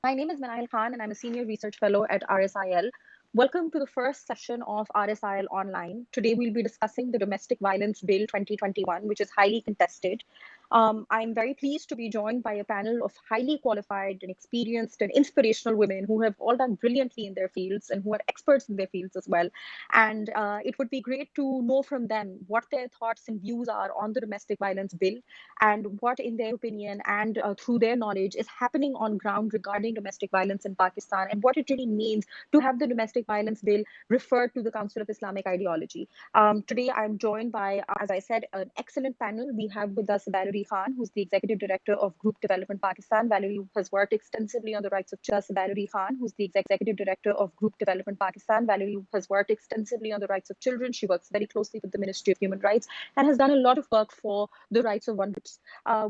My name is Manahil Khan, and I'm a senior research fellow at RSIL. Welcome to the first session of RSIL Online. Today, we'll be discussing the Domestic Violence Bill 2021, which is highly contested. I'm very pleased to be joined by a panel of highly qualified and experienced and inspirational women who have all done brilliantly in their fields and who are experts in their fields as well. And it would be great to know from them what their thoughts and views are on the Domestic Violence Bill and what, in their opinion and through their knowledge, is happening on ground regarding domestic violence in Pakistan and what it really means to have the Domestic Violence Bill referred to the Council of Islamic Ideology. Today, I'm joined by, as I said, an excellent panel. We have with us Valerie Khan, who's the Executive Director of Group Development Pakistan. Valerie has worked extensively on the rights of children. Valerie Khan, who's the Executive Director of Group Development Pakistan. Valerie has worked extensively on the rights of children. She works very closely with the Ministry of Human Rights and has done a lot of work for the rights of vulnerable.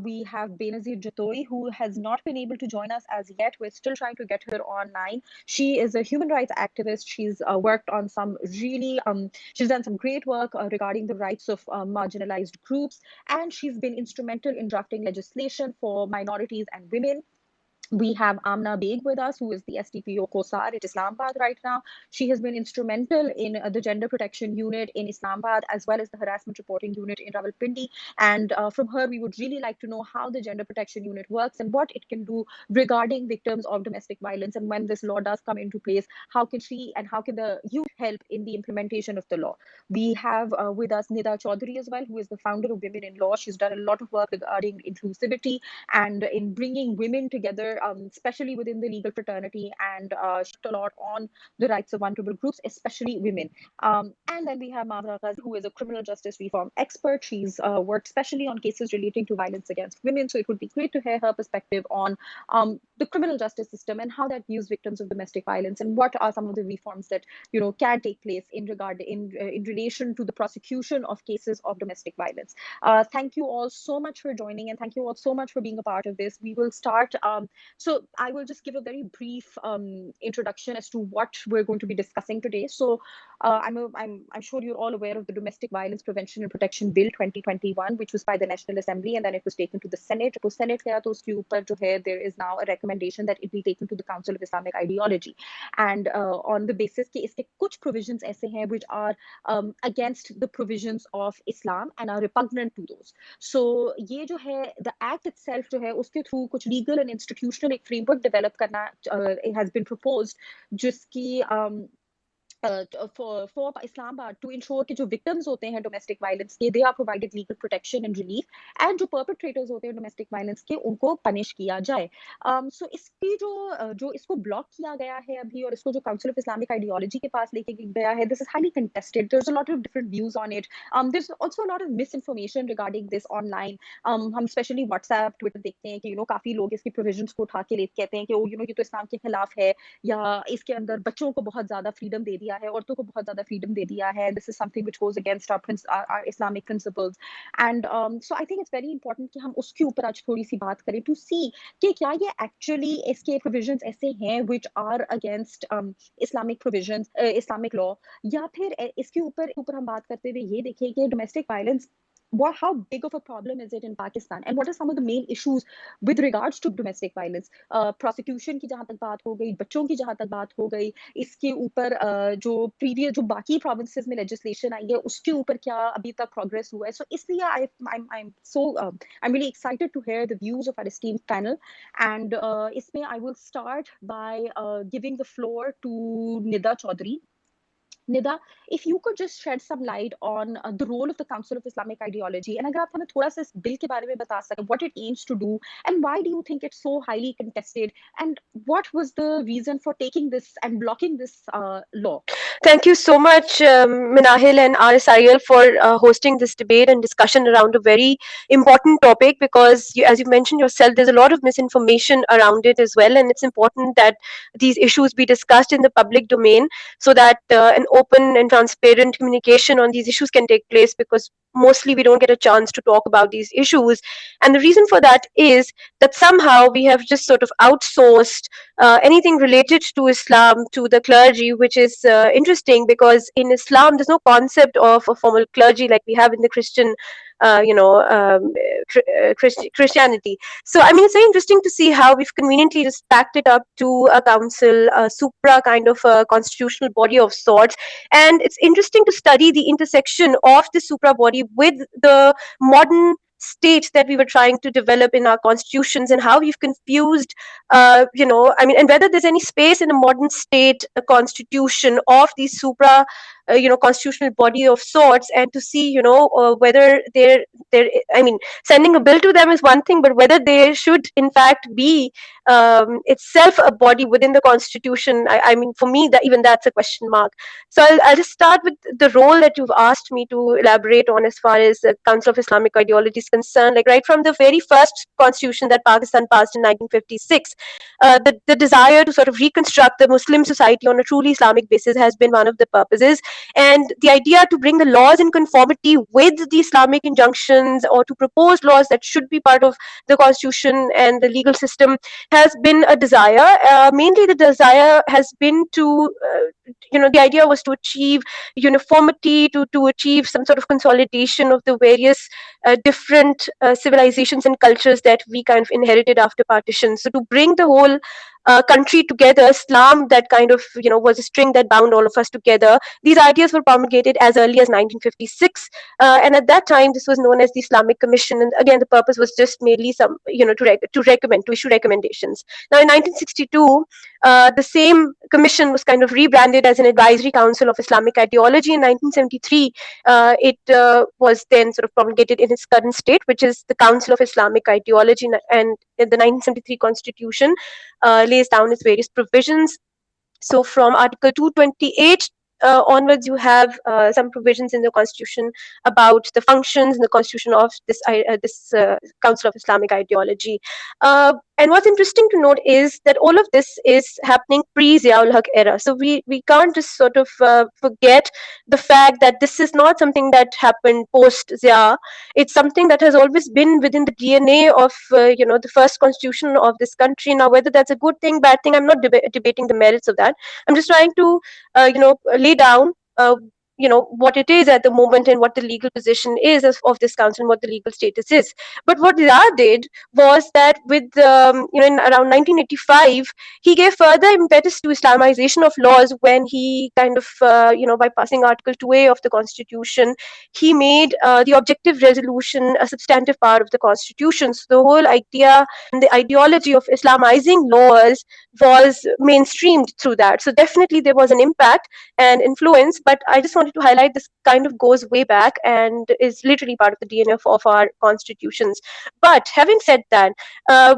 We have Benazir Jatoi, who has not been able to join us as yet. We're still trying to get her online. She is a human rights activist. She's worked on some really, she's done some great work regarding the rights of marginalized groups, and she's been instrumental in drafting legislation for minorities and women. We have Amna Beg with us, who is the SDPO COSAR at Islamabad right now. She has been instrumental in the Gender Protection Unit in Islamabad, as well as the Harassment Reporting Unit in Rawalpindi. And from her, we would really like to know how the Gender Protection Unit works and what it can do regarding victims of domestic violence. And when this law does come into place, how can she and how can the youth help in the implementation of the law? We have with us Nida Chaudhary as well, who is the founder of Women in Law. She's done a lot of work regarding inclusivity and in bringing women together, especially within the legal fraternity, and a lot on the rights of vulnerable groups, especially women. And then we have Mavra Ghazi, who is a criminal justice reform expert. She's worked especially on cases relating to violence against women. So it would be great to hear her perspective on the criminal justice system and how that views victims of domestic violence, and what are some of the reforms that can take place in relation to the prosecution of cases of domestic violence. Thank you all so much for joining, and thank you all so much for being a part of this. We will start. So I will just give a very brief introduction as to what we're going to be discussing today. So I'm sure you're all aware of the Domestic Violence Prevention and Protection Bill 2021, which was by the National Assembly, and then it was taken to the Senate. तो Senate गया तो उसके ऊपर जो है, there is now a recommendation that it be taken to the Council of Islamic Ideology, and on the basis कि इसके कुछ provisions ऐसे हैं which are against the provisions of Islam and are repugnant to those. So ये जो है, the act itself जो है, उसके through कुछ legal and institutional एक framework develop करना it has been proposed, जिसकी for Islamabad to ensure कि जो victims होते हैं domestic violence के, they are provided legal protection and relief, and जो perpetrators होते हैं domestic violence के, उनको punish किया जाए. So इसकी जो इसको block किया गया है अभी, और इसको जो Council of Islamic Ideology के पास लेके गया है, this is highly contested. There's a lot of different views on it. There's also a lot of misinformation regarding this online. हम especially WhatsApp, Twitter देखते हैं कि काफी लोग इसकी provisions को उठा के कहते हैं कि ये तो इस्लाम के खिलाफ है, या इसके अंदर बच्चों को बहुत ज्यादा freedom दे दिया है, औरतों को बहुत ज्यादा freedom दे दिया है. This is something which goes against our Islamic principles. And so I think it's very important कि हम उसके ऊपर आज थोड़ी सी बात करें to see कि क्या ये actually इसके provisions ऐसे हैं which are against Islamic provisions, Islamic law, या फिर इसके ऊपर हम बात करते हुए ये देखें कि domestic violence, how big of a problem is it in Pakistan, and what are some of the main issues with regards to domestic violence? Prosecution की जहाँ तक बात हो गई, बच्चों की जहाँ तक बात हो गई, इसके ऊपर जो बाकी provinces में legislation आई है, उसके ऊपर क्या अभी तक progress हुआ है. So इसलिए I'm really excited to hear the views of our esteemed panel, and इसमें I will start by giving the floor to Nida Chaudhary. Nida, if you could just shed some light on the role of the Council of Islamic Ideology, and अगर आप हमें थोड़ा सा इस bill के बारे में बता सकें, what it aims to do, and why do you think it's so highly contested, and what was the reason for taking this and blocking this law? Thank you so much, Minahil and RSIL, for hosting this debate and discussion around a very important topic, because as you mentioned yourself, there's a lot of misinformation around it as well, and it's important that these issues be discussed in the public domain so that an open and transparent communication on these issues can take place, because mostly we don't get a chance to talk about these issues. And the reason for that is that somehow we have just sort of outsourced anything related to Islam to the clergy, which is interesting, because in Islam there's no concept of a formal clergy like we have in the Christian Christianity. So, I mean, it's very interesting to see how we've conveniently just packed it up to a council, a supra kind of a constitutional body of sorts. And it's interesting to study the intersection of the supra body with the modern state that we were trying to develop in our constitutions, and how we've confused, I mean, and whether there's any space in a modern state, a constitution of the supra, constitutional body of sorts, and to see, whether they're, I mean, sending a bill to them is one thing, but whether they should in fact be itself a body within the constitution, I mean, for me, that even that's a question mark. So I'll just start with the role that you've asked me to elaborate on as far as the Council of Islamic Ideology is concerned. Like right from the very first constitution that Pakistan passed in 1956, the desire to sort of reconstruct the Muslim society on a truly Islamic basis has been one of the purposes. And the idea to bring the laws in conformity with the Islamic injunctions, or to propose laws that should be part of the constitution and the legal system, has been a desire. Mainly the desire has been to, the idea was to achieve uniformity, to achieve some sort of consolidation of the various different civilizations and cultures that we kind of inherited after partition. So to bring the whole country together, Islam, that kind of, was a string that bound all of us together. These ideas were promulgated as early as 1956. And at that time, this was known as the Islamic Commission. And again, the purpose was just merely some, to recommend, to issue recommendations. Now, in 1962, the same commission was kind of rebranded as an Advisory Council of Islamic Ideology. In 1973, it was then sort of promulgated in its current state, which is the Council of Islamic Ideology. And the 1973 Constitution lays down its various provisions. So from Article 228 onwards, you have some provisions in the Constitution about the functions in the Constitution of this Council of Islamic Ideology. And what's interesting to note is that all of this is happening pre-Ziaul Haq era. So we can't just sort of forget the fact that this is not something that happened post-Zia. It's something that has always been within the DNA of, the first constitution of this country. Now, whether that's a good thing, bad thing, I'm not debating the merits of that. I'm just trying to, lay down what it is at the moment, and what the legal position is of this council, and what the legal status is. But what Zia did was that with, in around 1985, he gave further impetus to Islamization of laws when he kind of, by passing Article 2A of the Constitution, he made the objective resolution a substantive part of the Constitution. So the whole idea and the ideology of Islamizing laws was mainstreamed through that. So definitely there was an impact and influence, but I just wanted to highlight this kind of goes way back and is literally part of the DNA of our constitutions. But having said that,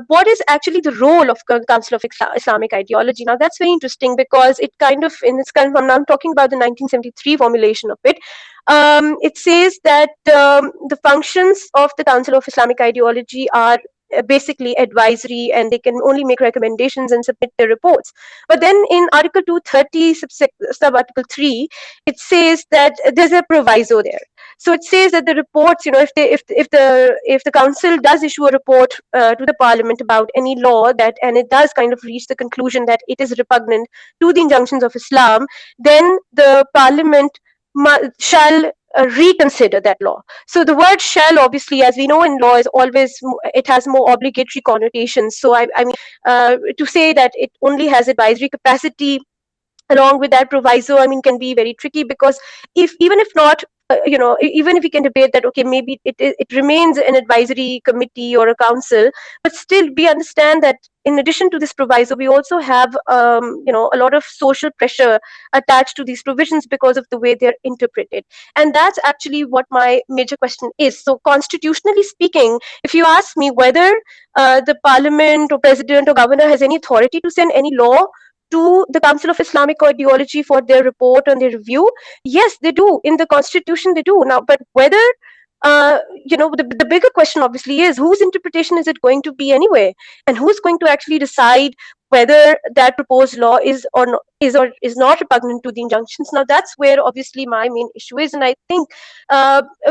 what is actually the role of Council of Islamic Ideology? Now that's very interesting, because it kind of, I'm talking about the 1973 formulation of it. It says that the functions of the Council of Islamic Ideology are basically advisory, and they can only make recommendations and submit their reports. But then in Article 230, sub-Article 3, it says that there's a proviso there. So it says that the reports, if the council does issue a report to the parliament about any law and it does kind of reach the conclusion that it is repugnant to the injunctions of Islam, then the parliament shall reconsider that law. So the word shall, obviously, as we know in law, is always, it has more obligatory connotations. So I mean, to say that it only has advisory capacity along with that proviso, I mean, can be very tricky, because even if not, even if we can debate that, okay, maybe it remains an advisory committee or a council, but still we understand that in addition to this proviso, we also have, a lot of social pressure attached to these provisions because of the way they're interpreted. And that's actually what my major question is. So constitutionally speaking, if you ask me whether the parliament or president or governor has any authority to send any law to the Council of Islamic Ideology for their report and their review, yes, they do. In the Constitution, they do. Now, but whether, the bigger question obviously is, whose interpretation is it going to be anyway? And who's going to actually decide whether that proposed law is or is not repugnant to the injunctions? Now, that's where obviously my main issue is. And I think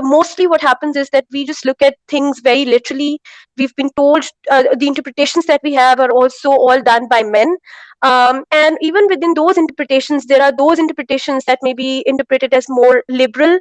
mostly what happens is that we just look at things very literally. We've been told the interpretations that we have are also all done by men. And even within those interpretations, there are those interpretations that may be interpreted as more liberal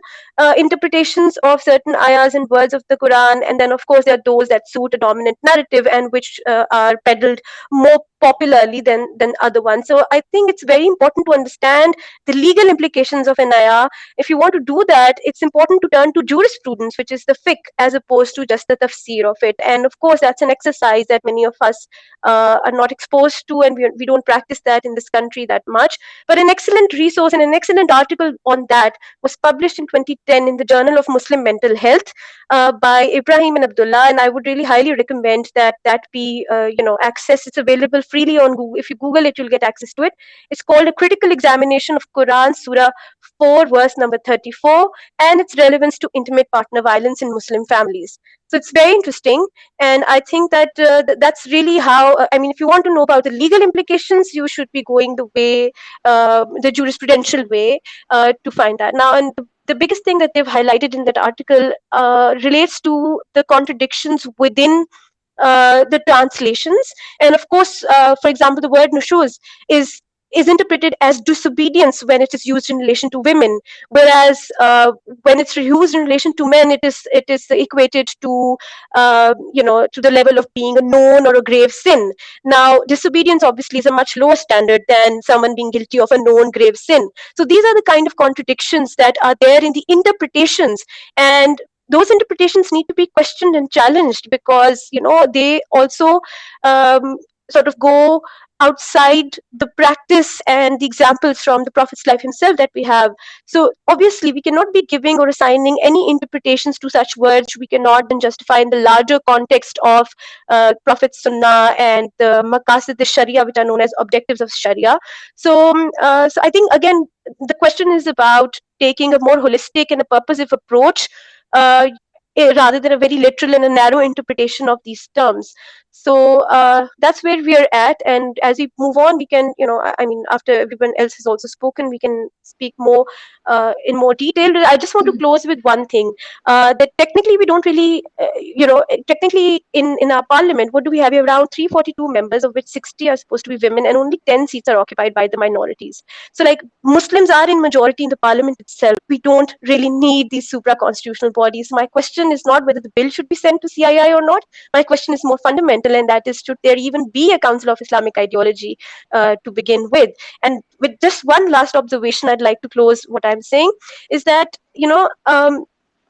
interpretations of certain ayahs and words of the Quran. And then, of course, there are those that suit a dominant narrative and which are peddled more popularly than other ones. So I think it's very important to understand the legal implications of an ayah. If you want to do that, it's important to turn to jurisprudence, which is the fiqh, as opposed to just the tafsir of it. And of course, that's an exercise that many of us are not exposed to, and we don't practice that in this country that much. But an excellent resource and an excellent article on that was published in 2010 in the Journal of Muslim Mental Health by Ibrahim and Abdullah, and I would really highly recommend that be accessed. It's available freely on Google. If you Google it, you'll get access to it. It's called A Critical Examination of Quran Surah 4, verse number 34, and its relevance to intimate partner violence in Muslim families. So it's very interesting, and I think that that's really how. I mean, if you want to know about the legal implications, you should be going the way, the jurisprudential way, to find that. Now, and the biggest thing that they've highlighted in that article relates to the contradictions within the translations. And of course, for example, the word nushuz is is interpreted as disobedience when it is used in relation to women, whereas when it's used in relation to men, it is equated to to the level of being a known or a grave sin. Now, disobedience obviously is a much lower standard than someone being guilty of a known grave sin. So these are the kind of contradictions that are there in the interpretations, and those interpretations need to be questioned and challenged, because they also sort of go outside the practice and the examples from the Prophet's life himself that we have. So obviously we cannot be giving or assigning any interpretations to such words we cannot then justify in the larger context of Prophet's Sunnah and the Maqasid al-Sharia, which are known as objectives of Sharia. So I think, again, the question is about taking a more holistic and a purposive approach, uh, rather than a very literal and a narrow interpretation of these terms. So that's where we are at. And as we move on, we can, I mean, after everyone else has also spoken, we can speak more in more detail. I just want to close with one thing, that technically we don't really, technically in our parliament, what do we have? We have around 342 members, of which 60 are supposed to be women, and only 10 seats are occupied by the minorities. So, like, Muslims are in majority in the parliament itself. We don't really need these supra-constitutional bodies. My question is not whether the bill should be sent to CII or not. My question is more fundamental, and that is, should there even be a Council of Islamic Ideology to begin with? And with just one last observation, I'd like to close what I'm saying, is that,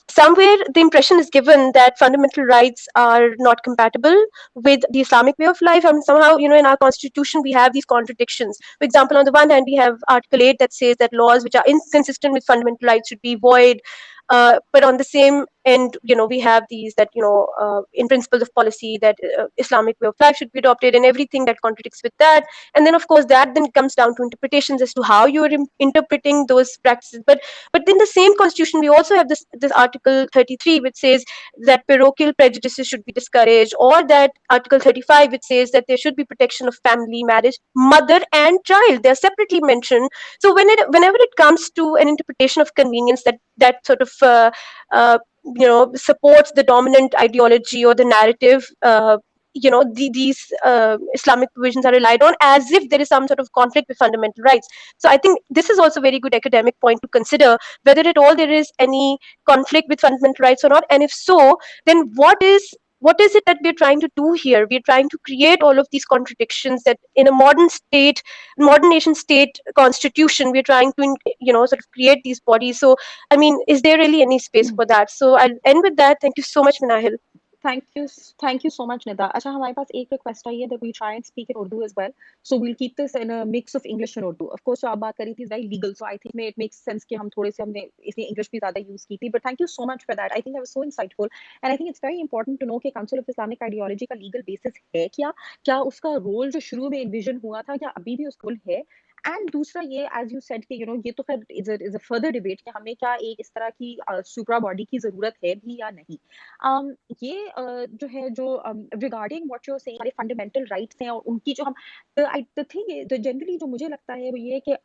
somewhere the impression is given that fundamental rights are not compatible with the Islamic way of life. I mean, somehow, in our constitution, we have these contradictions. For example, on the one hand, we have Article 8 that says that laws which are inconsistent with fundamental rights should be void. But on the same end, we have these that, in principles of policy, that Islamic way of life should be adopted, and everything that contradicts with that. And then, of course, that then comes down to interpretations as to how you are interpreting those practices. But in the same constitution, we also have this Article 33, which says that parochial prejudices should be discouraged, or that Article 35, which says that there should be protection of family, marriage, mother and child. They're separately mentioned. So whenever it comes to an interpretation of convenience that sort of supports the dominant ideology or the narrative, these Islamic provisions are relied on as if there is some sort of conflict with fundamental rights. So I think this is also a very good academic point to consider, whether at all there is any conflict with fundamental rights or not, and if so, then what is it that we're trying to do here? We're trying to create all of these contradictions that in a modern nation state constitution, we're trying to, sort of create these bodies. So, I mean, is there really any space for that? So I'll end with that. Thank you so much, Minahil. Thank you so much, Nida. अच्छा, हमारे पास एक request आई है that we try and speak in Urdu as well. So we'll keep this in a mix of English and Urdu. Of course, जो आप बात करी थी is very legal, so I think it makes sense कि हम थोड़े से हमने इसलिए English भी ज़्यादा use की थी. But thank you so much for that. I think that was so insightful, and I think it's very important to know कि Council of Islamic Ideology का legal basis है क्या उसका role जो शुरू में envision हुआ था क्या अभी भी उसका role है. एंड दूसरा ये एज यू सेड कि ये तो फिर इज अ फर्दर डिबेट कि हमें क्या एक इस तरह की सुप्रा बॉडी की जरूरत है भी या नहीं. ये जो है जो रिगार्डिंग व्हाट यू सेइंग हमारे फंडामेंटल राइट्स हैं और उनकी जो हम द थिंग जनरली जो मुझे लगता है वो ये कि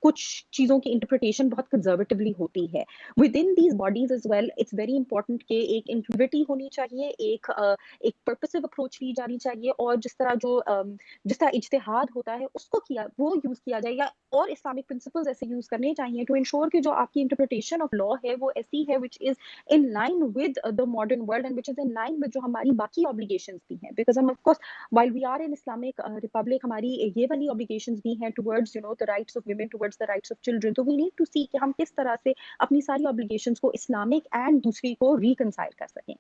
कुछ चीज़ों की इंटरप्रिटेशन बहुत कंजर्वेटिवली होती है within these bodies as well. It's very important कि एक इंक्लूसिविटी होनी चाहिए, एक पर्पसिव अप्रोच ली जानी चाहिए, और जिस तरह इज्तिहाद होता है उसको वो यूज़ किया जाए, या और इस्लामिक प्रिंसिपल्स ऐसे यूज़ करने चाहिए टू इंश्योर कि जो आपकी इंटरप्रिटेशन ऑफ लॉ है वो ऐसी है which is in line with the modern world and which is in line with जो हमारी बाकी obligations भी हैं, because हम of course while we are in Islamic Republic हमारी ये वाली obligations भी हैं towards the rights of women, towards the rights of children. तो we need to see कि हम किस तरह से अपनी सारी obligations को Islamic and दूसरी को reconcile कर सकें.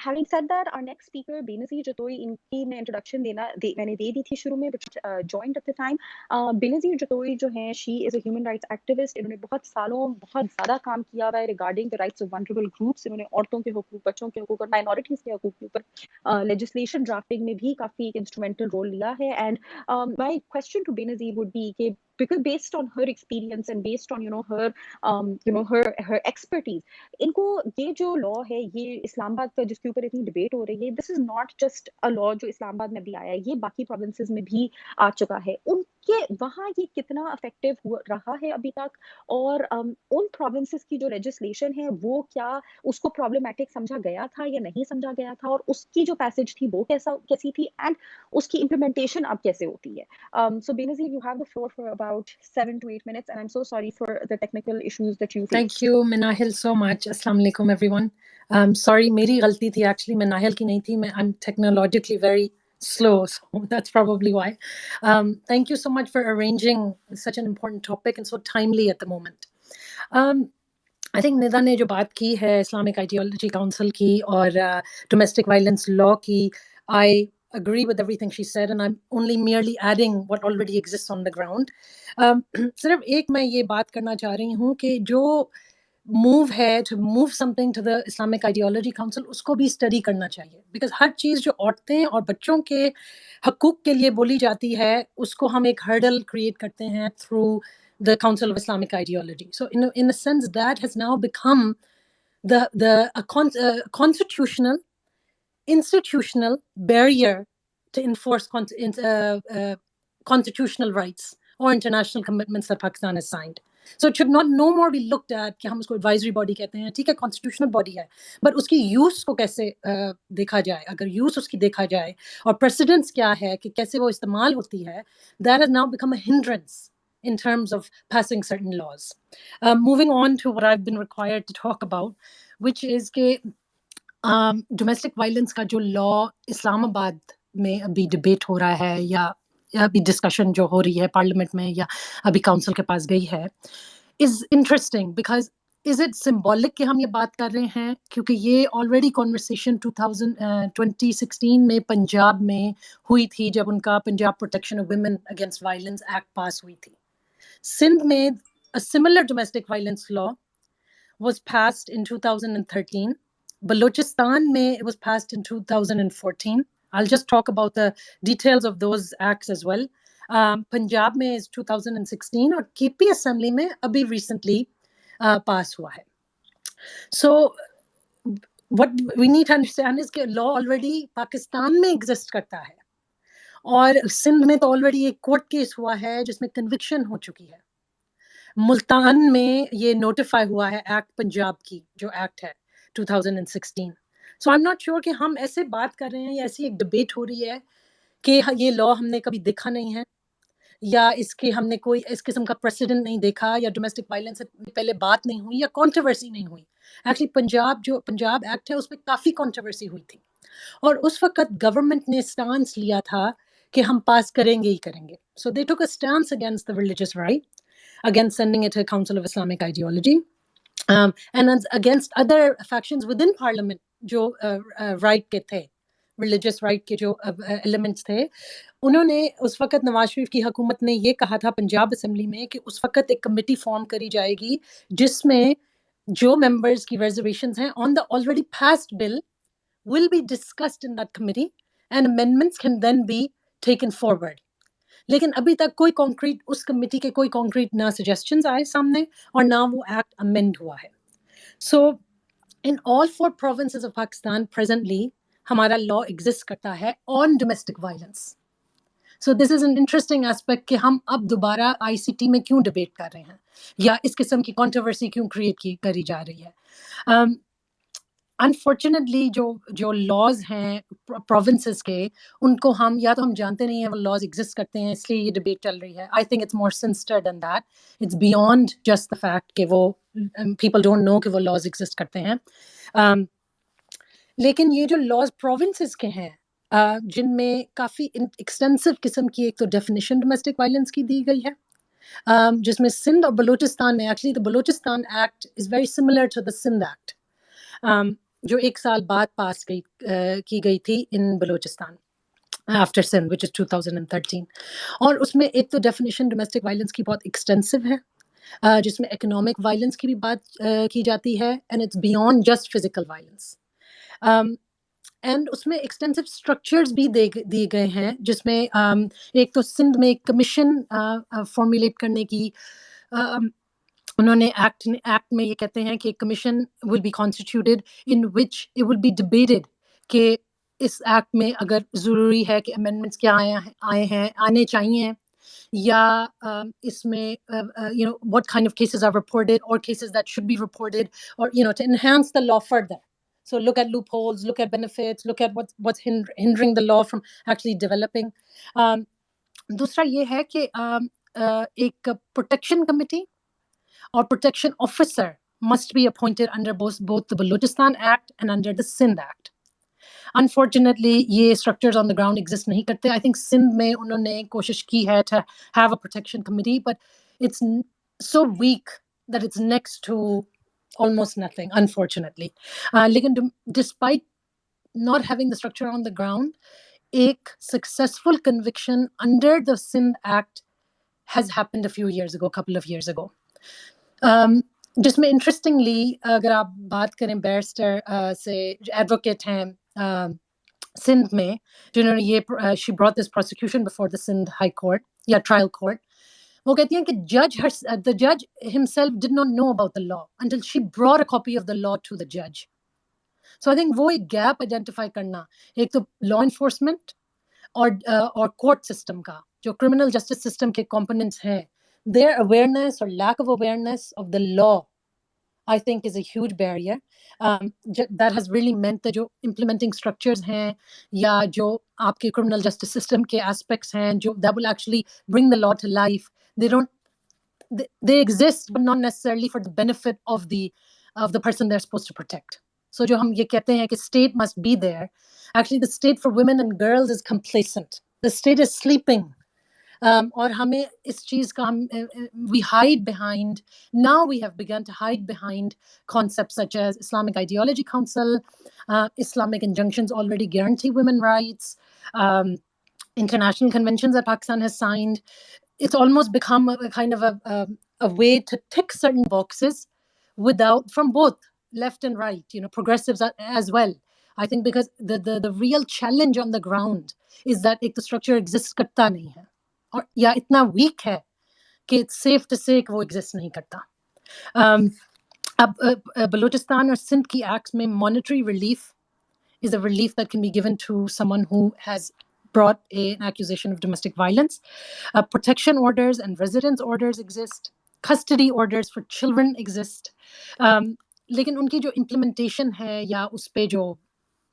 Having said that, our next speaker Benazir Jatoi, इनकी मैं introduction मैंने दे दी थी शुरू में, but joined at the time. Benazir Jatoi जो हैं, she is a human rights activist. इन्होंने बहुत सालों बहुत ज़्यादा काम किया हुआ है regarding the rights of vulnerable groups. इन्होंने औरतों के हकूक, बच्चों के हकूक और माइनॉरिटीज़ के हकूक के ऊपर लेजिस्लेशन ड्राफ्टिंग में भी काफ़ी एक इंस्ट्रूमेंटल रोल लिया है. And my question to Benazir would be कि because based on her experience and based on her expertise, इनको ये जो लॉ है, ये इस्लामाबाद का जिसके ऊपर इतनी डिबेट हो रही है, this is not just a law जो इस्लामाबाद में भी आया है, ये बाकी प्रोविंसेस में भी आ चुका है. उनके वहाँ ये कितना इफेक्टिव रहा है अभी तक, और उन प्रोविंसेस की जो लेजिस्लेशन है वो क्या उसको प्रॉब्लमेटिक समझा गया था या नहीं समझा गया था, और उसकी जो पैसेज थी वो कैसी थी, एंड उसकी इम्प्लीमेंटेशन अब कैसे होती है. So Benazir, you have the floor for about 7 to 8 minutes, and I'm so sorry for the technical issues that you faced. Thank you, Minahil, so much. Assalamu alaikum, everyone. Sorry, मेरी गलती थी actually, Minahil की नहीं थी. I'm technologically very slow, so that's probably why. Thank you so much for arranging such an important topic and so timely at the moment. I think Nida ने जो बात की है Islamic Ideology Council की और domestic violence law की, I agree with everything she said, and I'm only merely adding what already exists on the ground. सिर्फ एक मैं ये बात करना चाह रही हूँ कि जो मूव है to move something to the Islamic Ideology Council, उसको भी स्टडी करना चाहिए, बिकॉज हर चीज़ जो औरतें और बच्चों के हकूक़ के लिए बोली जाती है उसको हम एक हर्डल क्रिएट करते हैं through the Council of Islamic Ideology. So in a sense that has now become a constitutional institutional barrier to enforce constitutional rights or international commitments that Pakistan has signed. So it should not no more be looked at कि हम उसको advisory body कहते हैं, ठीक है, constitutional body है, but उसकी use को कैसे देखा जाए, अगर use उसकी देखा जाए और precedents क्या है कि कैसे वो इस्तेमाल होती है, that has now become a hindrance in terms of passing certain laws. Moving on to what I've been required to talk about, which is कि डोमेस्टिक वायलेंस का जो लॉ इस्लामाबाद में अभी डिबेट हो रहा है या अभी डिस्कशन जो हो रही है पार्लियामेंट में या अभी काउंसिल के पास गई है, is interesting because is it symbolic कि हम ये बात कर रहे हैं, क्योंकि ये ऑलरेडी कॉन्वर्सेशन 2016 में पंजाब में हुई थी जब उनका Punjab protection of women against violence act पास हुई थी. सिंध में a similar domestic violence law was passed in 2013. Balochistan mein it was passed in 2014. I'll just talk about the details of those acts as well. Punjab mein is 2016 और KP Assembly में अभी recently pass हुआ है. So what we need to understand is कि law already Pakistan में exist करता है और सिंध में तो already एक court case हुआ है जिसमें conviction हो चुकी है. मुल्तान में ये नोटिफाई हुआ है एक्ट पंजाब की जो एक्ट है 2016. सो आई एम नॉट श्योर कि हम ऐसे बात कर रहे हैं या ऐसी एक डिबेट हो रही है कि ये लॉ हमने कभी देखा नहीं है या इसके हमने कोई इस किस्म का प्रेसिडेंट नहीं देखा या डोमेस्टिक वायलेंस से पहले बात नहीं हुई या कंट्रोवर्सी नहीं हुई. एक्चुअली पंजाब एक्ट है उसमें काफ़ी कंट्रोवर्सी हुई थी और उस वक्त गवर्नमेंट ने स्टांस लिया था कि हम पास करेंगे ही करेंगे. So they took a stance against the religious right, against sending it to the Council of Islamic Ideology, and against other factions within Parliament जो right के थे, religious right के जो elements थे. उन्होंने उस वक्त नवाज शरीफ की हुकूमत ने ये कहा था पंजाब असेंबली में कि उस वक्त एक कमेटी फॉर्म करी जाएगी जिसमें जो members की reservations हैं on the already passed bill will be discussed in that committee and amendments can then be taken forward. लेकिन अभी तक कोई कॉन्क्रीट उस कमेटी के कोई कॉन्क्रीट ना सजेशंस आए सामने और ना वो एक्ट अमेंड हुआ है. So in all 4 provinces of Pakistan presently हमारा लॉ एग्जिस्ट करता है on domestic violence. So this is an interesting aspect कि हम अब दोबारा ICT में क्यों डिबेट कर रहे हैं या इस किस्म की कंट्रोवर्सी क्यों क्रिएट करी जा रही है. अनफॉर्चुनेटली जो लॉज हैं प्रोविंसेस के उनको हम या तो हम जानते नहीं हैं वो लॉज एग्जिस्ट करते हैं इसलिए ये डिबेट चल रही है. I think it's more sinister than that. It's beyond just the fact कि वो पीपल डोंट नो कि वो लॉज एग्जिस्ट करते हैं. लेकिन ये जो लॉज प्रोविंसेस के हैं जिनमें काफ़ी एक्सटेंसिव किस्म की एक तो डेफिनेशन डोमेस्टिक वायलेंस की दी गई है, जिसमें सिंध और बलूचिस्तान में actually the Balochistan act is very similar to the Sindh act, जो 1 साल बाद पास की गई थी in Balochistan after Sindh which is 2013. और उसमें एक तो डेफिनेशन डोमेस्टिक वायलेंस की बहुत एक्सटेंसिव है, जिसमें इकोनॉमिक वायलेंस की भी बात की जाती है and it's beyond just physical violence. And उसमें एक्सटेंसिव स्ट्रक्चर्स भी दिए गए हैं जिसमें एक तो सिंध में एक कमीशन फॉर्मुलेट करने की उन्होंने एक्ट में ये कहते हैं कि commission will be constituted in which it will be debated कि इस एक्ट में अगर ज़रूरी है कि अमेंडमेंट्स क्या आने चाहिए या इसमें what kind of cases are reported or cases that should be reported or to enhance the law further. So look at loopholes, look at benefits, look at what's hindering the law from actually developing. दूसरा ये है कि एक protection committee or protection officer must be appointed under both the Balochistan Act and under the Sindh Act. Unfortunately, ये structures on the ground exist नहीं करते. I think Sindh में उन्होंने कोशिश की है to have a protection committee, but it's so weak that it's next to almost nothing, unfortunately. लेकिन despite not having the structure on the ground, एक successful conviction under the Sindh Act has happened a couple of years ago. जिसमें interestingly अगर आप बात करें barrister से advocate हैं सिंध में जिन्होंने ये she brought this prosecution before the Sindh high court या ट्रायल कोर्ट, वो कहती हैं कि the judge himself did not know about the law until she brought a copy of the law to the judge. So I think वो एक gap identify करना, एक तो लॉ इन्फोर्समेंट और कोर्ट सिस्टम का जो क्रिमिनल जस्टिस सिस्टम के components हैं, their awareness or lack of awareness of the law, I think, is a huge barrier. That has really meant that जो implementing structures हैं या जो आपके criminal justice system के aspects हैं जो that will actually bring the law to life, they exist but not necessarily for the benefit of the person they're supposed to protect. So जो हम ये कहते हैं कि state must be there, actually the state for women and girls is complacent. The state is sleeping. और हमें इस चीज़ का we hide behind, now we have begun to hide behind concepts such as Islamic Ideology Council, Islamic injunctions already guarantee women rights, international conventions that Pakistan has signed. It's almost become a kind of a way to tick certain boxes from both left and right, progressives as well. I think because the real challenge on the ground is that एक तो structure exists करता नहीं है और या इतना weak है कि it's safe to say कि वो exist नहीं करता. अब बलूचिस्तान और सिंध की acts में monetary relief is a relief that can be given to someone who has brought an accusation of domestic violence. Protection orders and residence orders exist. Custody orders for children exist. लेकिन उनकी जो implementation है या उस पे जो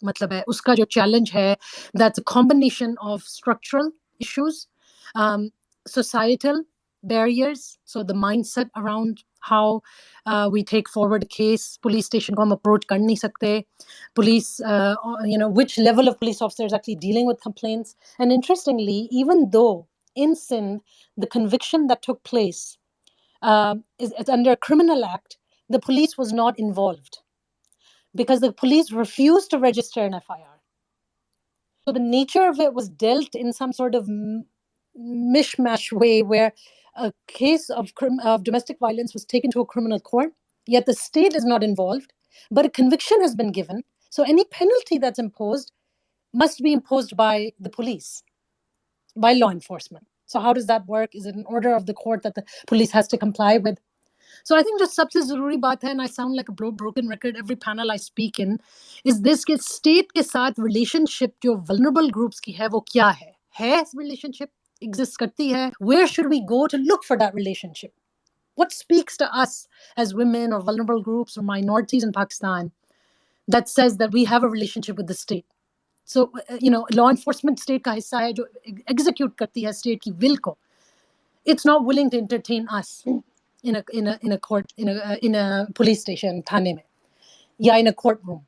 मतलब है उसका जो challenge है, that's a combination of structural issues, societal barriers, so the mindset around how we take forward a case. Police station को हम approach कर नहीं सकते. Police, which level of police officer is actually dealing with complaints. And interestingly, even though in Sindh, the conviction that took place is under a criminal act, the police was not involved because the police refused to register an FIR. So the nature of it was dealt in some sort of mishmash way where a case of domestic violence was taken to a criminal court, yet the state is not involved, but a conviction has been given. So any penalty that's imposed must be imposed by the police, by law enforcement. So how does that work? Is it an order of the court that the police has to comply with? So I think जो सबसे ज़रूरी बात है, and I sound like a broken record every panel I speak in, is this कि state के साथ relationship जो vulnerable groups की है वो क्या है? है relationship exist करती है, where should we go to look for that relationship? What speaks to us as women or vulnerable groups or minorities in Pakistan that says that we have a relationship with the state? So, law enforcement state का हिस्सा है जो execute करती है state की will को. It's not willing to entertain us in a court, in a police station, थाने में, या in a courtroom.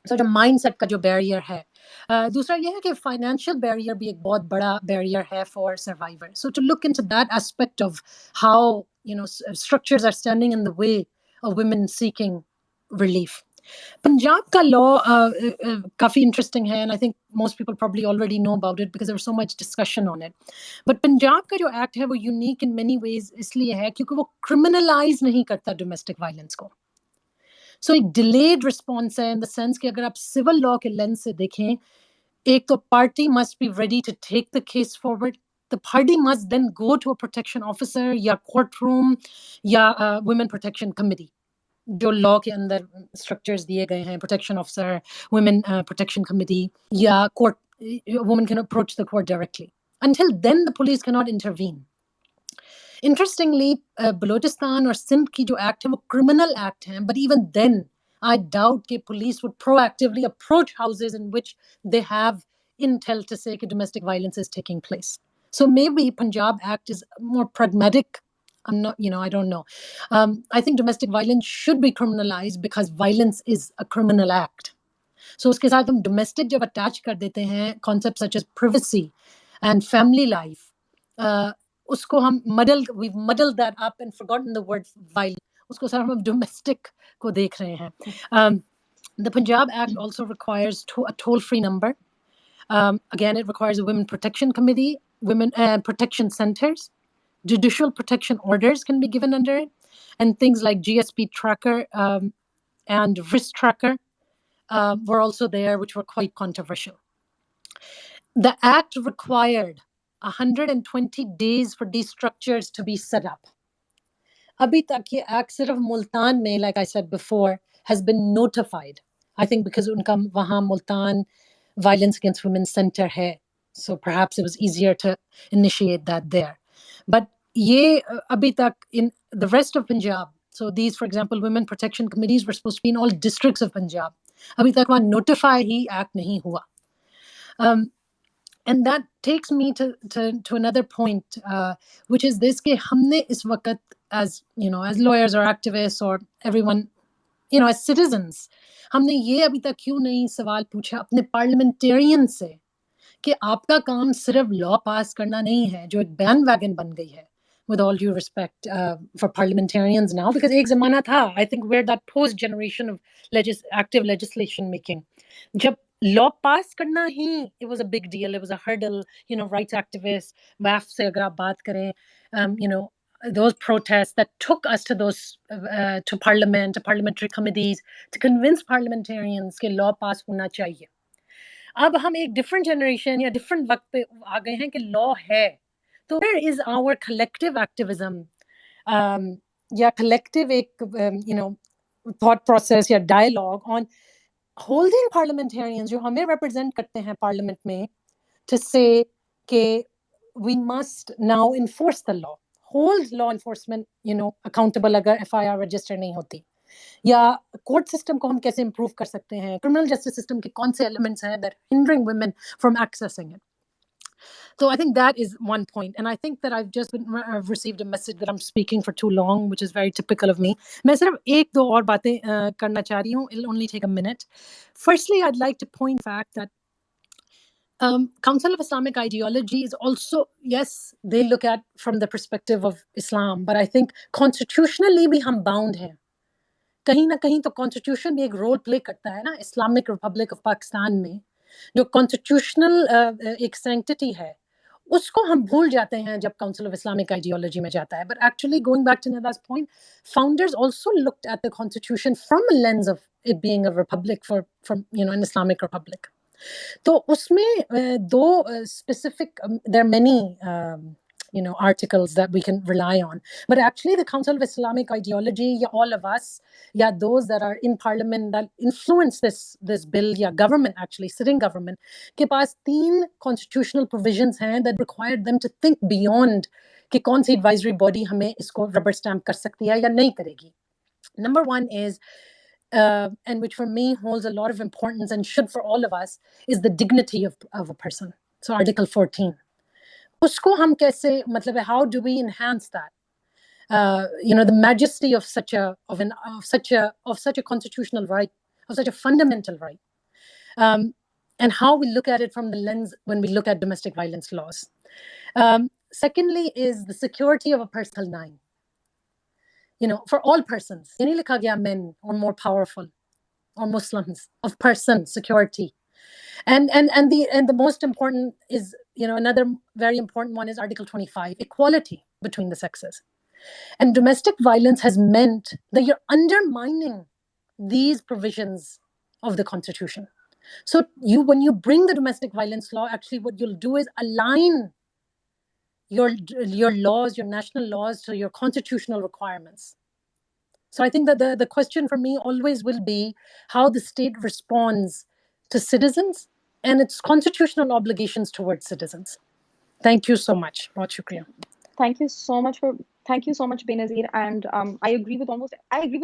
So जो mindset का जो barrier है. दूसरा ये है कि financial barrier भी एक बहुत बड़ा barrier है for survivors. So to look into that aspect of how structures are standing in the way of women seeking relief. Punjab ka law काफी interesting है, and I think most people probably already know about it because there was so much discussion on it. But Punjab का जो act है वो unique in many ways इसलिए है क्योंकि वो criminalize नहीं करता domestic violence को. So एक delayed response है in the sense कि अगर आप civil law के lens से देखें, एक तो party must be ready to take the case forward. The party must then go to a protection officer या courtroom या women protection committee. जो लॉ के अंदर स्ट्रक्चर्स दिए गए हैं, protection officer, women protection committee या court, women can approach the court directly. Until then, the police cannot intervene. Interestingly, Balochistan or Sindh की जो act है वो criminal act है, but even then, I doubt कि police would proactively approach houses in which they have intel to say that domestic violence is taking place. So maybe Punjab Act is more pragmatic. I'm not, I don't know. I think domestic violence should be criminalized because violence is a criminal act. So उसके साथ हम domestic जब attach कर देते हैं, concepts such as privacy and family life, उसको हम we've muddled that up and forgotten the word violence. उसको साथ हम domestic को देख रहे हैं. The Punjab Act also requires a toll-free number. Again, it requires a women protection committee, women protection centers. Judicial protection orders can be given under it, and things like GSP tracker and risk tracker were also there, which were quite controversial. The act required 120 days for these structures to be set up. Abhi tak ye act sirf Multan mein, like I said before, has been notified. I think because unka wahan Multan Violence Against Women Center hai, so perhaps it was easier to initiate that there. But ye abhi tak in the rest of Punjab, so these, for example, women protection committees were supposed to be in all districts of Punjab. Abhi tak wahan notify hi act nahi hua. And that takes me to another point, which is this: कि हमने इस वक्त as lawyers or activists or everyone, as citizens, हमने ये अभी तक क्यों नहीं सवाल पूछा अपने parliamentarian से कि आपका काम सिर्फ law pass करना नहीं है, जो एक bandwagon बन गई है. With all due respect for parliamentarians now, because एक ज़माना था, I think we're that post generation of active legislation making. जब law pass करना ही, it was a big deal, it was a hurdle, rights activists, WAF से अगर आप बात करें, those protests that took us to those to parliament, to parliamentary committees, to convince parliamentarians कि law pass होना चाहिए. अब हम एक different generation या different वक्त पे आ गए हैं कि law है. So where is our collective activism या collective एक thought process या dialogue on holding parliamentarians जो हमें represent करते हैं parliament में to say कि we must now enforce the law, hold law enforcement accountable अगर FIR register नहीं होती, या court system को हम कैसे improve कर सकते हैं, criminal justice system के कौन से elements हैं that hindering women from accessing it. So I think that is one point. And I think that I've received a message that I'm speaking for too long, which is very typical of me. मैं सिर्फ एक दो और बातें करना चाह रही हूँ. It'll only take a minute. Firstly, I'd like to point the fact that Council of Islamic Ideology is also, yes, they look at from the perspective of Islam, but I think constitutionally भी हम bound हैं. कहीं ना कहीं तो constitution भी एक role play करता है ना, Islamic Republic of Pakistan में जो constitutional एक sanctity है, उसको हम भूल जाते हैं जब Council of Islamic Ideology में जाता है. But actually, going back to Nada's point, founders also looked at the constitution from a lens of it being a republic from an Islamic republic. तो उसमें दो specific, there are many articles that we can rely on. But actually the Council of Islamic Ideology, all of us, those that are in parliament that influence this bill, government, actually sitting government, के पास 3 constitutional provisions हैं that require them to think beyond कि कौन सी advisory body हमें इसको rubber stamp कर सकती है या नहीं करेगी. Number 1 is and which for me holds a lot of importance and should for all of us, is the dignity of a person. So Article 14. Usko hum kaise, matlab, how do we enhance that? The majesty of such a constitutional right, of such a fundamental right, and how we look at it from the lens when we look at domestic violence laws. Secondly is the security of a Article 9. For all persons, yaani likha gaya men or more powerful or Muslims, of person security, and the most important is, another very important one is Article 25, equality between the sexes. And domestic violence has meant that you're undermining these provisions of the Constitution. So when you bring the domestic violence law, actually what you'll do is align your laws, your national laws, to your constitutional requirements. So I think that the question for me always will be how the state responds to citizens and its constitutional obligations towards citizens. Thank you so much. Bahut shukriya. Thank you so much, Benazir. And I agree with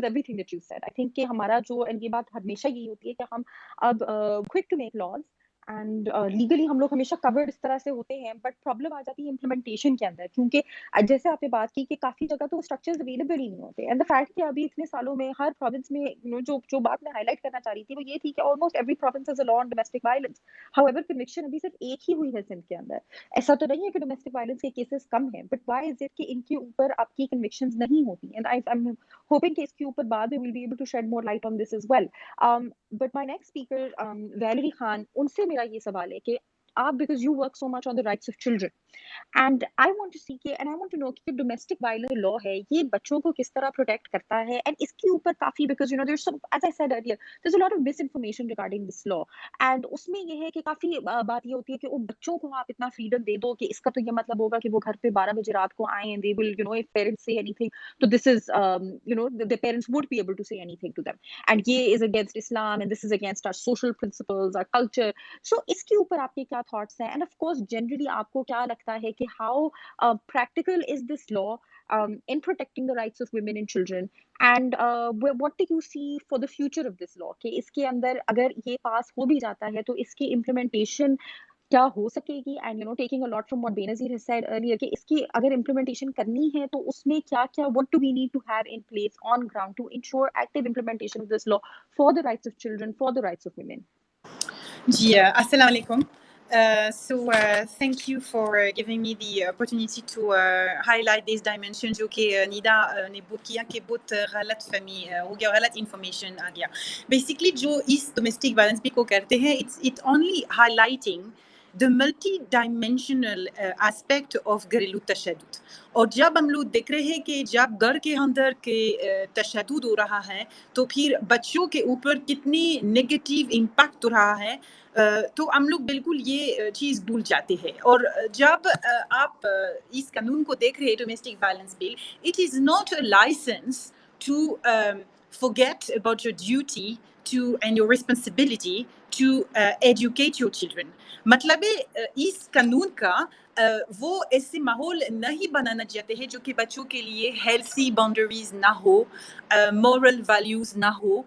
everything that you said. I think कि हमारा जो, and ये बात हमेशा यही होती है कि हम अब quick to make laws and legally हम लोग हमेशा covered इस तरह से होते हैं, but problem आ जाती है implementation के अंदर, क्योंकि जैसे आपने बात की कि काफी जगह तो structures available ही नहीं होते. And the fact कि अभी इतने सालों में हर province में जो बात मैं highlight करना चाह रही थी वो ये थी कि almost every province has a law on domestic violence. However, conviction अभी सिर्फ एक ही हुई है सिंध के अंदर. ऐसा तो नहीं है कि domestic violence के cases कम हैं, but why is it कि इनके ऊपर आपकी convictions नहीं होती? And I'm hoping कि इसके ऊपर बाद में we'll be able to shed more light on this as well. But my next speaker, Valerie Khan, उनसे मेरा ये सवाल है कि आप, because you work so much on the rights of children, and I want to know कि domestic violence law है, ये बच्चों को किस तरह protect करता है, and इसके ऊपर काफी, because there's some, as I said earlier, there's a lot of misinformation regarding this law, and उसमें ये है कि काफी बात ये होती है कि वो बच्चों को आप इतना freedom दे दो कि इसका तो ये मतलब होगा कि वो घर पे 12 बजे रात को आए, and they will, if parents say anything, so this is, the parents would be able to say anything to them, and ये is against Islam, and this is against our social principles, our culture. So इसके ऊपर आपके क्या thoughts हैं, and of course generally आपको क्या लगता है कि how practical is this law in protecting the rights of women and children, and what do you see for the future of this law, कि इसके अंदर अगर ये पास हो भी जाता है तो इसकी implementation क्या हो सकेगी, and taking a lot from what Benazir has said earlier कि इसकी अगर implementation करनी है तो उसमें क्या what do we need to have in place on ground to ensure active implementation of this law for the rights of children, for the rights of women. Assalamu alaikum. Thank you for giving me the opportunity to highlight these dimensions जो कि निदा ने book किया कि बहुत गलत फहमी हो गया, गलत information आ गया. Basically जो इस domestic violence भी को करते हैं, it's only highlighting the multi-dimensional aspect of घरेलू तशद्दुद. और जब हम लोग देख रहे हैं कि जब घर के अंदर के तशद्दुद हो रहा है तो फिर बच्चों के ऊपर कितनी नेगेटिव इम्पैक्ट हो रहा है, तो हम लोग बिल्कुल ये चीज़ भूल जाते हैं. और जब आप इस कानून को देख रहे हैं, domestic violence bill, it is not a license to forget about your duty and your responsibility to educate your children. मतलब है इस कानून का वो ऐसे माहौल नहीं बनाना चाहते हैं जो कि बच्चों के लिए हेल्थी बाउंड्रीज ना हो, मॉरल वैल्यूज ना हो,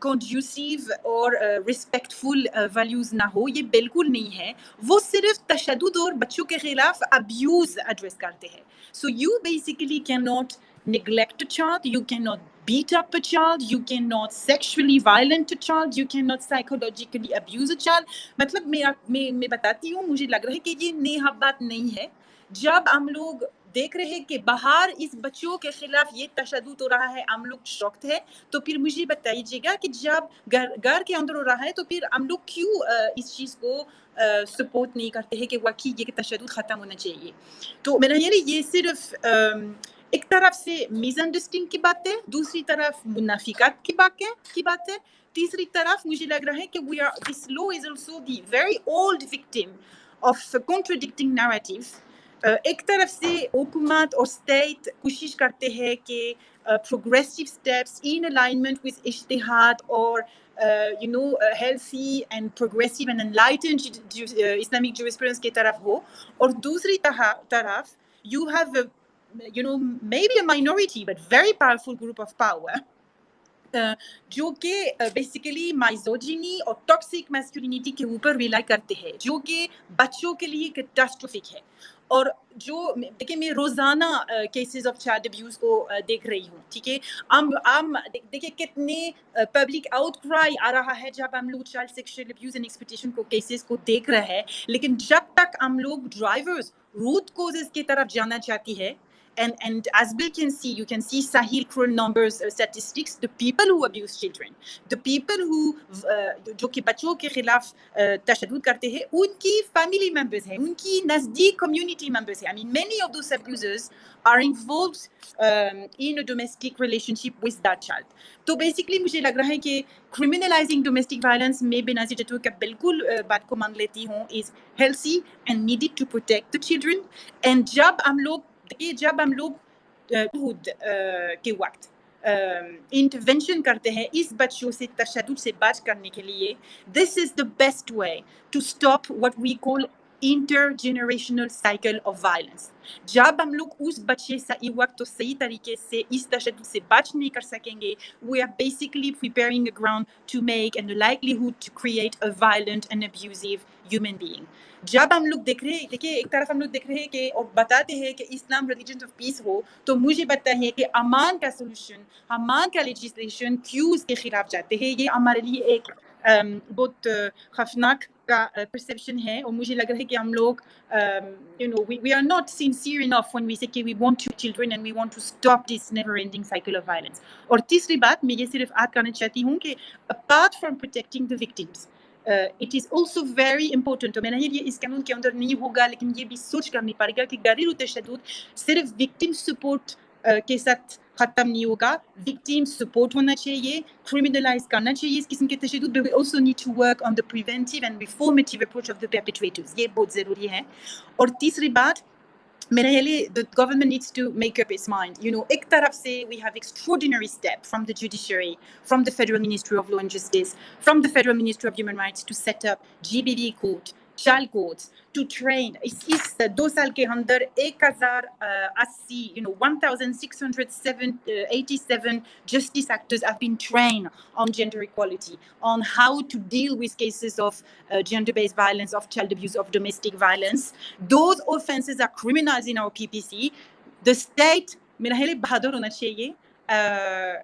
conducive और respectful values ना हो. ये बिल्कुल नहीं है. वो सिर्फ तशद्दुद और बच्चों के खिलाफ abuse address करते हैं. So you basically cannot neglect a child, you cannot beat up a child, you cannot sexually violent a child, you cannot psychologically abuse a child. मतलब मैं बताती हूँ, मुझे लग रहा है कि ये नेहा बात नहीं है. जब हम लोग देख रहे हैं कि बाहर इस बच्चों के खिलाफ ये तशद्दुद हो रहा है, हम लोग शॉक्ड है, तो फिर मुझे बताइएगा कि जब घर के अंदर हो रहा है तो फिर हम लोग क्यों इस चीज़ को सपोर्ट नहीं करते हैं कि वाकई ये तशद्दुद ख़त्म होना चाहिए. तो मेरा ये सिर्फ एक तरफ से मिसअंडरस्टैंडिंग की बात है, दूसरी तरफ मुनाफिकात की बात है, तीसरी तरफ मुझे लग रहा है कि this law is also the very old victim of contradicting narratives एक तरफ से हुकूमत और स्टेट कोशिश करते हैं कि progressive steps in alignment with ijtihad or healthy and progressive and enlightened Islamic jurisprudence की तरफ हो, और दूसरी तरफ you have maybe a minority but very powerful group of power जो कि बेसिकली माइजोजिनी और टॉक्सिक मैस्कुलिनिटी के ऊपर रिलाई करते हैं, जो कि बच्चों के लिए कैटास्ट्रोफिक है। और जो देखिए मैं रोजाना केसेस ऑफ चाइल्ड अब्यूज को देख रही हूँ, ठीक है। हम देखिए कितने पब्लिक आउटक्राई आ रहा है जब हम लोग child sexual abuse and exploitation को केसेस को देख रहे हैं, लेकिन जब तक हम लोग ड्राइवर्स रूट कॉजेस की तरफ जाना चाहती है, and as we can see, you can see Sahil cruel numbers statistics, the people who abuse children, the people who जो कि बच्चों के खिलाफ तशद्दुद करते हैं, उनकी family members हैं, उनकी नज़दीक community members हैं. I mean, many of those abusers are involved in a domestic relationship with that child. तो basically मुझे लग रहा है कि criminalizing domestic violence में बेनज़ीर जट्टू का बिल्कुल बात को मान लेती हूँ is healthy and needed to protect the children. And जब हम लोग के वक्त इंटरवेंशन करते हैं इस बच्चों से तशद्दुद से बच करने के लिए, this is the best way to stop what we call intergenerational cycle of violence. जब हम लोग उस बच्चे सही वक्त तो सही तरीके से इस तशद्दुद से बच नहीं कर सकेंगे, we are basically preparing a ground to make and the likelihood to create a violent and abusive human being. जब हम लोग देखिए एक तरफ हम लोग देख रहे हैं कि और बताते हैं कि इस्लाम रिलीजन ऑफ पीस हो, तो मुझे पता है कि अमान का सोल्यूशन, अमान का लेजिस्लेशन क्यों इसके खिलाफ जाते हैं, ये हमारे लिए एक बहुत खौफनाक का परसेप्शन है। और मुझे लग रहा है कि हम लोग we are not sincere enough when we say कि we want to children and we want to stop this never ending cycle of violence. और तीसरी बात मैं ये सिर्फ ऐड करना चाहती हूँ कि apart from protecting the victims, it is also very important, तो मैंने ये इस कानून के अंदर नहीं होगा, लेकिन ये भी सोच करनी पड़ेगा कि घरेलू तशद्दुद सिर्फ विक्टिम सपोर्ट के साथ खत्म नहीं होगा, विक्टिम सपोर्ट होना चाहिए, क्रिमिनलाइज करना चाहिए इस किस्म के तशद्दुद, but we also need to work on the preventive and reformative approach of the perpetrators, ये बहुत ज़रूरी है। और तीसरी बात, the government needs to make up its mind. एक तरफ से we have extraordinary step from the judiciary, from the Federal Ministry of Law and Justice, from the Federal Ministry of Human Rights to set up GBV court, child courts, to train. इस 2 साल के अंदर 1080, 1687 justice actors have been trained on gender equality, on how to deal with cases of gender-based violence, of child abuse, of domestic violence. Those offenses are criminalized in our PPC. The state मेरा है बहादुर होना चाहिए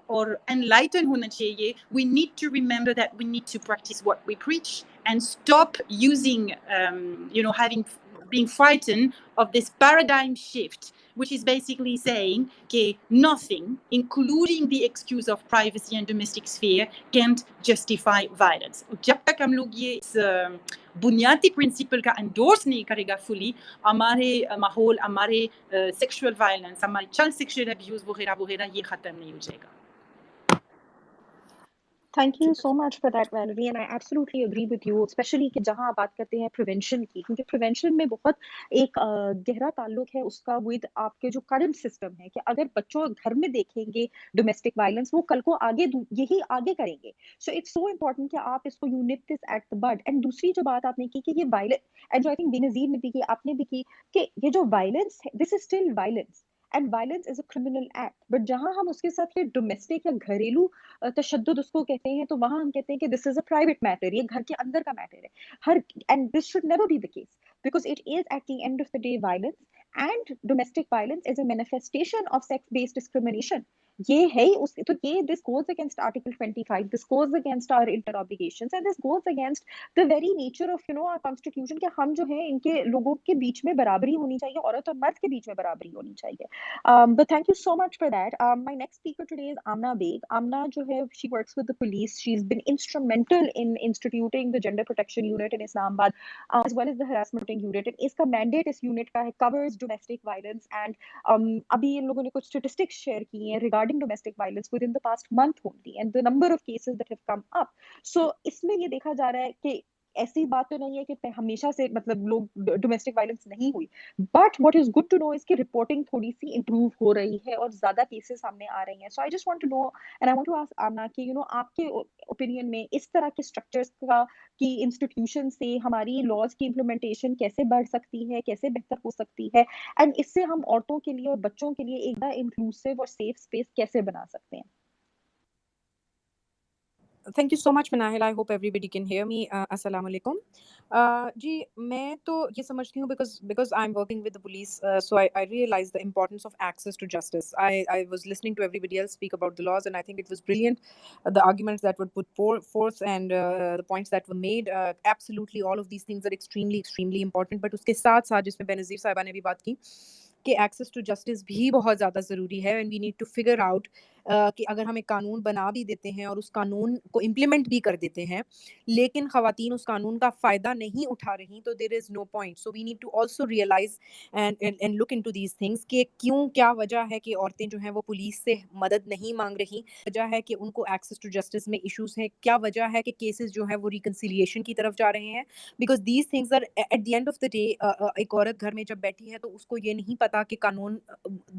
or enlightened होना चाहिए. We need to remember that we need to practice what we preach and stop using, being frightened of this paradigm shift, which is basically saying that nothing, including the excuse of privacy and domestic sphere, can't justify violence. जब तक हम लोग ये इस बुनियादी principal का endorse नहीं करेगा फुली, हमारे माहौल, हमारे सेक्सुअल वायलेंस, हमारे चाइल्ड सेक्सुअल अब्यूज वगैरह वगैरह ये खत्म नहीं हो जाएगा। Thank you so much for that, Valerie, and I absolutely agree with you, especially कि जहाँ आप बात करते हैं प्रिवेंशन की, क्योंकि प्रिवेंशन में बहुत एक गहरा ताल्लुक है उसका विद आपके जो करंट सिस्टम है, कि अगर बच्चों घर में देखेंगे डोमेस्टिक वायलेंस, वो कल को यही आगे करेंगे। सो इट्स सो इम्पोर्टेंट कि आप इसको you nip this at the bud. And दूसरी जो बात आपने की कि ये वायलेंस, एंड जो आई थिंक बेनज़ीर ने भी की, आपने भी की, कि ये जो वायलेंस है, this is still violence and violence is a criminal act. But जहां हम उसके साथ ये डोमेस्टिक या घरेलू तशद्दुद उसको कहते हैं, तो वहां हम कहते हैं कि this is a private matter, ये घर के अंदर का मैटर है। And this should never be the case, because it is at the end of the day violence, and domestic violence is a manifestation of sex based discrimination. ये है उस, तो ये this goes against Article 25, this goes against our inter obligations, and this goes against the very nature of our constitution, कि हम जो है इनके लोगों के बीच में बराबरी होनी चाहिए, औरत और मर्द के बीच में बराबरी होनी चाहिए। But thank you so much for that. My next speaker today is Amna Beg. Amna जो है, she works with the police. She's been instrumental in instituting the Gender Protection Unit in Islamabad, as well as the Harassment Unit. And इसका mandate इस unit का है covers domestic violence, and अभी इन लोगों ने कुछ statistics share की हैं regarding domestic violence within the past month only, and the number of cases that have come up. So इसमें ये देखा जा रहा है कि ऐसी बात तो नहीं है कि हमेशा से मतलब लोग डोमेस्टिक वायलेंस नहीं हुई, but what is good to know is कि रिपोर्टिंग थोड़ी सी इंप्रूव हो रही है और ज्यादा केसेस सामने आ रही हैं. So I just want to know and I want to ask Amna कि आपके ओपिनियन में इस तरह के स्ट्रक्चर्स का कि इंस्टीट्यूशन से हमारी लॉज की इम्प्लीमेंटेशन कैसे बढ़ सकती है, कैसे बेहतर हो सकती है, एंड इससे हम औरतों के लिए और बच्चों के लिए एक इंक्लूसिव और सेफ स्पेस कैसे बना सकते हैं. Thank you so much, Manahil. I hope everybody can hear me. Assalamu alaikum. जी मैं तो ये समझती हूँ because I'm working with the police, so I realize the importance of access to justice. I was listening to everybody else speak about the laws, and I think it was brilliant, the arguments that were put forth, and the points that were made. Absolutely, all of these things are extremely important. But उसके साथ साथ जिसमें बेनज़ीर साहिबा ने भी बात की कि एक्सेस टू जस्टिस भी बहुत ज़्यादा ज़रूरी है, and we need to figure out कि अगर हम एक कानून बना भी देते हैं और उस कानून को इम्प्लीमेंट भी कर देते हैं, लेकिन ख़वातीन उस कानून का फ़ायदा नहीं उठा रही, तो there is no point. So we need to also realise and look into these things कि क्यों, क्या वजह है कि औरतें जो हैं वो पुलिस से मदद नहीं मांग रही, वजह है कि उनको एक्सेस टू जस्टिस में इश्यूज़ हैं, क्या वजह है कि केसेस जो हैं वो रिकन्सिलिएशन की तरफ जा रहे हैं. Because these things are at the end of the day, एक औरत घर में जब बैठी है तो उसको ये नहीं पता कि कानून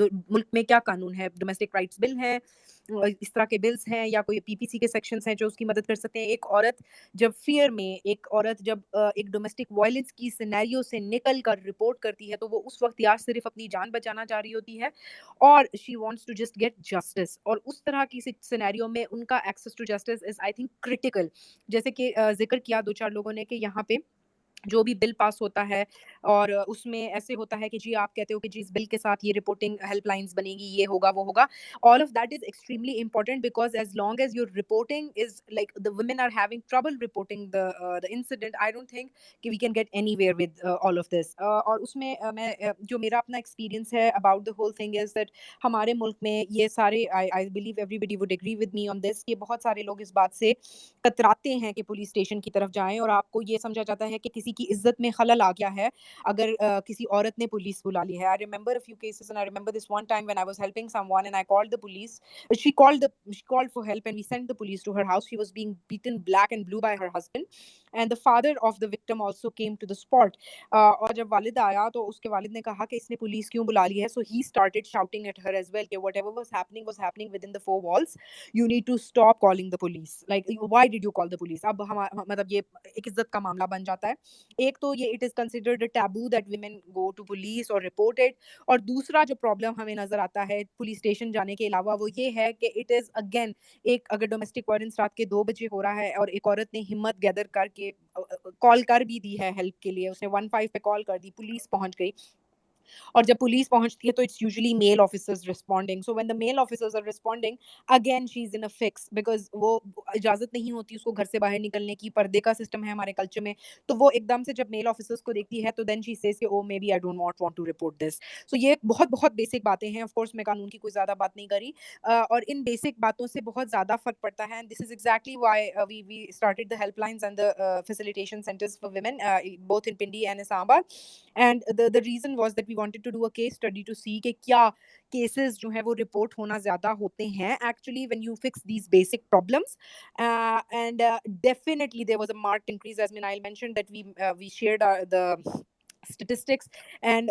मुल्क में क्या कानून है, डोमेस्टिक राइट्स बिल है, इस तरह के बिल्स हैं या कोई पीपीसी के सेक्शंस हैं जो उसकी मदद कर सकते हैं. एक औरत जब फियर में, एक औरत जब एक डोमेस्टिक वायलेंस की सिनेरियो से निकल कर रिपोर्ट करती है, तो वो उस वक्त या सिर्फ अपनी जान बचाना चाह रही होती है और she wants to just get justice. और उस तरह की सिनेरियो में उनका access to justice is I think critical. जैसे कि जिक्र किया दो चार लोगों ने कि यहाँ पे जो भी बिल पास होता है और उसमें ऐसे होता है कि जी आप कहते हो कि जी इस बिल के साथ ये रिपोर्टिंग हेल्पलाइंस बनेगी, ये होगा, वो होगा. All of that is extremely important because as long as your reporting is like the women are having trouble reporting the incident, I don't think कि we can get anywhere with all of this. और उसमें जो मेरा अपना experience है about the whole thing is that हमारे मुल्क में ये सारे, I believe everybody would agree with me on this, कि बहुत सारे लोग इस बात से कतराते हैं कि पुलिस स्टेशन की तरफ जाएं, और आपको ये समझा जाता है कि किसी की इज्जत में खलल आ गया है अगर किसी औरत ने पुलिस बुला ली है. I remember a few cases and I remember this one time when I was helping someone and I called the police. She called for help and we sent the police to her house. She was being beaten black and blue by her husband, and the father of the victim also came to the spot. और जब वालिद आया तो उसके वालिद ने कहा कि इसने पुलिस क्यों बुला ली है. So he started shouting at her as well कि whatever was happening within the four walls. You need to stop calling the police. Like why did you call the police? अब मतलब ये एक इज्जत का मामला बन जाता है. एक तो ये it is considered a taboo that women go to police or report it. और दूसरा जो प्रॉब्लम हमें नजर आता है पुलिस स्टेशन जाने के अलावा वो ये है कि it is again, एक अगर डोमेस्टिक वायलेंस रात के 2 बजे हो रहा है और एक औरत ने हिम्मत गैदर करके कॉल कर भी दी है हेल्प के लिए, उसने 15 पे कॉल कर दी, पुलिस पहुंच गई, और जब पुलिस पहुंचती है तो it's usually male officers responding. So when the male officers are responding, again she is in a fix because वो इजाजत नहीं होती उसको घर से बाहर निकलने की, पर्दे का सिस्टम है हमारे कल्चर में. तो वो एकदम से जब मेल ऑफिसर्स को देखती है तो देन शी सेज कि oh maybe I don't want to report this. So ये बहुत बहुत बेसिक बातें हैं. ऑफ कोर्स मैं कानून की कोई ज्यादा बात नहीं करी, और इन बेसिक बातों से बहुत ज्यादा फर्क पड़ता है. And this is exactly why we started the helplines and the facilitation centres for women both in Pindi and Islamabad. And the reason was that we wanted to do a case study to see कि क्या cases जो है वो report होना ज़्यादा होते हैं actually when you fix these basic problems. And definitely there was a marked increase, as Minail mentioned, that we shared the statistics. And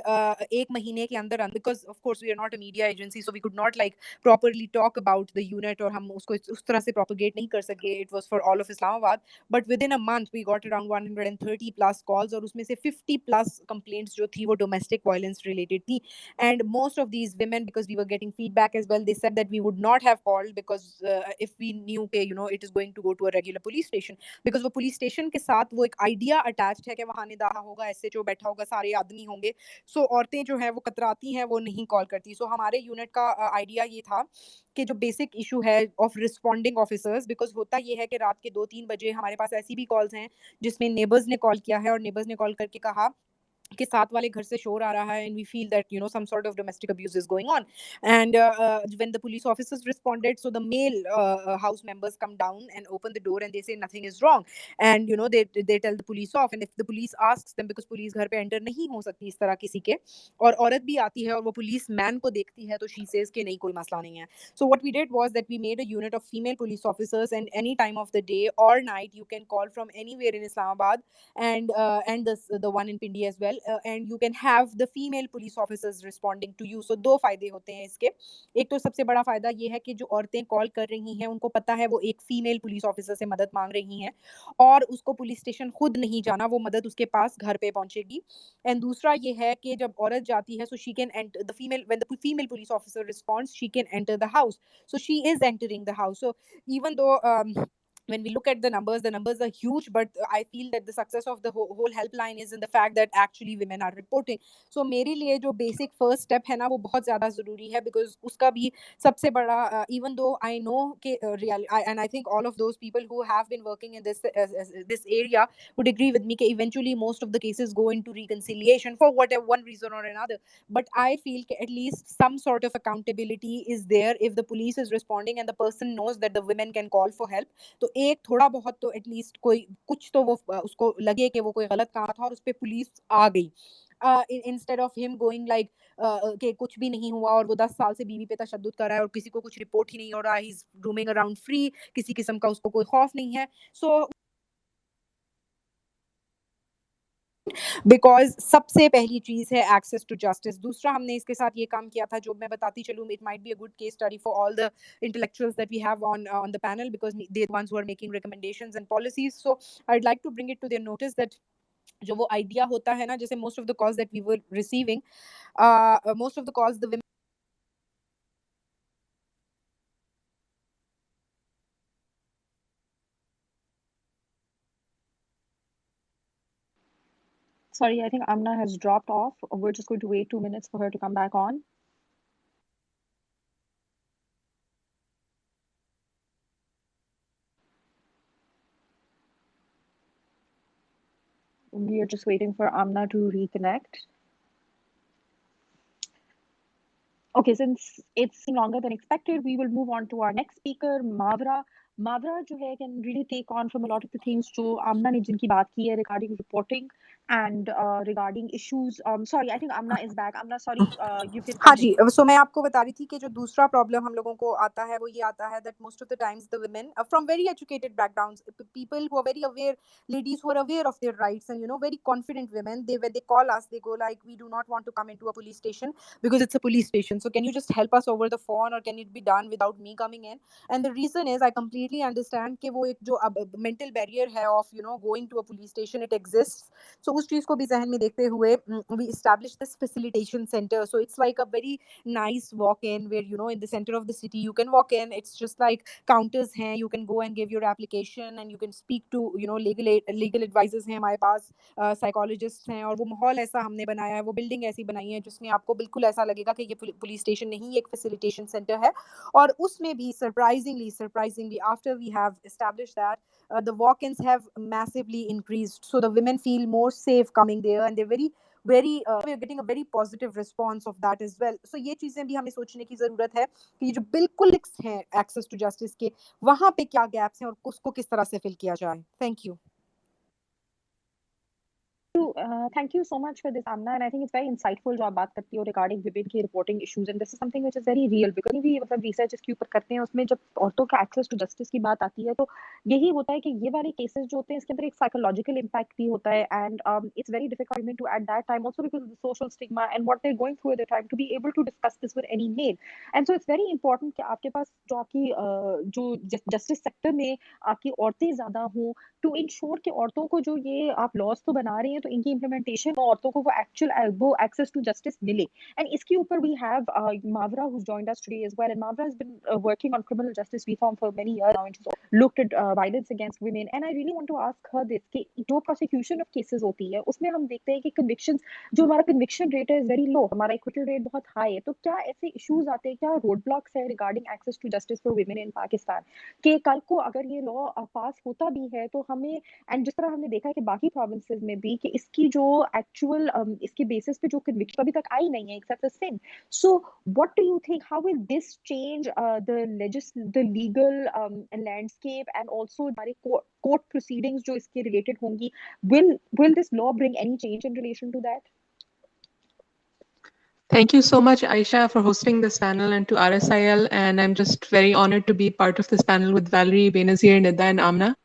एक महीने के अंदर, because of course we are not a media agency, so we could not like properly talk about the unit, और हम उसको उस तरह से propagate नहीं कर सके. It was for all of Islamabad, but within a month we got around 130 plus calls, और उसमें से 50 plus complaints जो थी वो domestic violence related थी. And most of these women, because we were getting feedback as well, they said that we would not have called because if we knew कि it is going to go to a regular police station, because वो police station के साथ वो एक idea attached है कि वहाँ निदाहा होगा, ऐसे जो बैठा होगा, सारे आदमी होंगे. सो औरतें जो है वो कतराती हैं, वो नहीं कॉल करती. सो हमारे यूनिट का आइडिया ये था कि जो बेसिक इशू है ऑफ रिस्पॉन्डिंग ऑफिसर्स, बिकॉज होता ये है कि रात के 2-3 बजे हमारे पास ऐसी भी कॉल्स हैं जिसमें नेबर्स ने कॉल किया है और नेबर्स ने कॉल करके कहा कि साथ वाले घर से शोर आ रहा है and we feel that some sort of domestic abuse is going on. And when the police officers responded, so the male house members come down and open the door and they say nothing is wrong. And they tell the police off, and if the police asks them, because police घर पे enter नहीं हो सकती इस तरह किसी के, और औरत भी आती है और वो पुलिस मैन को देखती है, तो she says कि नहीं कोई मसला नहीं है. So what we did was that we made a unit of female police officers, and any time of the day or night you can call from anywhere in Islamabad, and the one in Pindi as well, and you can have the female police officers responding to you. So दो फायदे होते हैं इसके. एक तो सबसे बड़ा फायदा ये है कि जो औरतें कॉल कर रही हैं उनको पता है वो एक फीमेल पुलिस ऑफिसर से मदद मांग रही हैं, और उसको पुलिस स्टेशन खुद नहीं जाना, वो मदद उसके पास घर पे पहुंचेगी. एंड दूसरा ये है कि जब औरत जाती है, so she can enter the female, when the female police officer responds, she can enter the house. So she is entering the house. So even though when we look at the numbers are huge, but I feel that the success of the whole helpline is in the fact that actually women are reporting. So मेरे लिए जो basic first step है ना, वो बहुत ज़्यादा ज़रूरी है, because उसका भी सबसे बड़ा, even though I know कि and I think all of those people who have been working in this area would agree with me कि eventually most of the cases go into reconciliation for whatever one reason or another. But I feel कि at least some sort of accountability is there if the police is responding and the person knows that the women can call for help. तो एक थोड़ा बहुत तो at least कोई कुछ तो वो उसको लगे कि वो कोई गलत काम था और उस पे पुलिस आ गई, instead of him going like कि कुछ भी नहीं हुआ और वो 10 साल से बीवी पे तशद्दुद कर रहा है और किसी को कुछ रिपोर्ट ही नहीं हो रहा, he is roaming around free, किसी किस्म का उसको कोई खौफ नहीं है. सो बिकॉज सबसे पहली चीज है एक्सेस टू जस्टिस. दूसरा हमने इसके साथ ये काम किया था, जो मैं बताती चलूँ, it might be a good case study for all the intellectuals that we have on the panel, because they're the ones who are making recommendations and policies. So I'd like to bring it to their notice that जो वो idea होता है ना, जैसे most of the calls that we were receiving, most of the calls the women. Sorry, I think Amna has dropped off. We're just going to wait 2 minutes for her to come back on. We are just waiting for Amna to reconnect. Okay, since it's longer than expected, we will move on to our next speaker, Mavra. Mavra जो है can really take on from a lot of the things जो Amna ने जिनकी बात की है regarding reporting and regarding issues. Sorry, I think Amna is back. Amna, sorry, you can हाँ जी, continue. सो मैं आपको बता रही थी कि जो दूसरा प्रॉब्लम हम लोगों को आता है वो ये आता है that most of the times the women from very educated backgrounds, people who are very aware, ladies who are aware of their rights and very confident women, they when they call us they go like we do not want to come into a police station because it's a police station, so can you just help us over the phone or can it be done without me coming in? And the reason is I completely understand कि वो एक जो mental barrier है of going to a police station, it exists. So उस चीज को भी ज़हन में देखते हुए we established this facilitation center. So it's like a very nice walk in where in the center of the city you can walk in, it's just like counters hain, you can go and give your application and you can speak to legal advisors hain हमारे पास, psychologists hain, और वो माहौल ऐसा हमने बनाया है, वो building ऐसी बनाई है जिसमें आपको बिल्कुल ऐसा लगेगा कि ये पुलिस स्टेशन नहीं, ये एक फैसिलिटेशन सेंटर है. और उसमें भी surprisingly after we have established that, the walk-ins have massively increased, so the women feel more safe coming there and they're very we're getting a very positive response of that as well. So ये चीजें भी हमें सोचने की जरूरत है कि ये जो बिल्कुल हैं एक्सेस टू जस्टिस के, वहां पे क्या गैप्स हैं और उसको किस तरह से फिल किया जाए. Thank you. Thank you so much for this, Amna, and I think it's very insightful जो आप बात करती हो regarding women के reporting issues, and this is something which is very real because भी मतलब research इसके ऊपर करते हैं, उसमें जब औरतों का access to justice की बात आती है तो यही होता है कि ये वाले cases जो होते हैं इसके अंदर एक psychological impact भी होता है, and it's very difficult for women to at that time, also because of the social stigma and what they're going through at the time, to be able to discuss this with any male. And so it's very important कि आपके पास जो आपकी जो justice sector में आपकी औरतें ज़्यादा हों, टू इंश्योर कि औरतों को जो ये आप लॉज तो बना रहे हैं तो इनकी इम्प्लीमेंटेशन औरतों को वो एक्चुअल वो एक्सेस टू जस्टिस मिले. एंड इसके ऊपर we have Mavra who's joined us today as well, and Mavra has been working on criminal justice reform for many years now, and she's looked at violence against women. And I really want to ask her this कि जो prosecution of cases होती है उसमें हम देखते हैं कि convictions, जो हमारा कन्विक्शन रेट है, इज वेरी लो, हमारा एक्विटल रेट बहुत हाई है. तो क्या ऐसे इश्यूज आते हैं, क्या रोड ब्लॉक्स है regarding access to justice for women in Pakistan, कि कल को अगर ये लॉ पास होता भी है तो हमें, एंड जिस तरह हमने देखा है कि बाकी प्रोविंसेस में भी कि इसकी जो actual इसके basis पे जो conviction अभी तक आई नहीं है except for sin. So what do you think? How will this change the legal landscape and also हमारे court proceedings जो इसके related होंगी? Will this law bring any change in relation to that? Thank you so much, Aisha, for hosting this panel, and to RSIL. And I'm just very honored to be part of this panel with Valerie, Benazir, Nida, and Amna.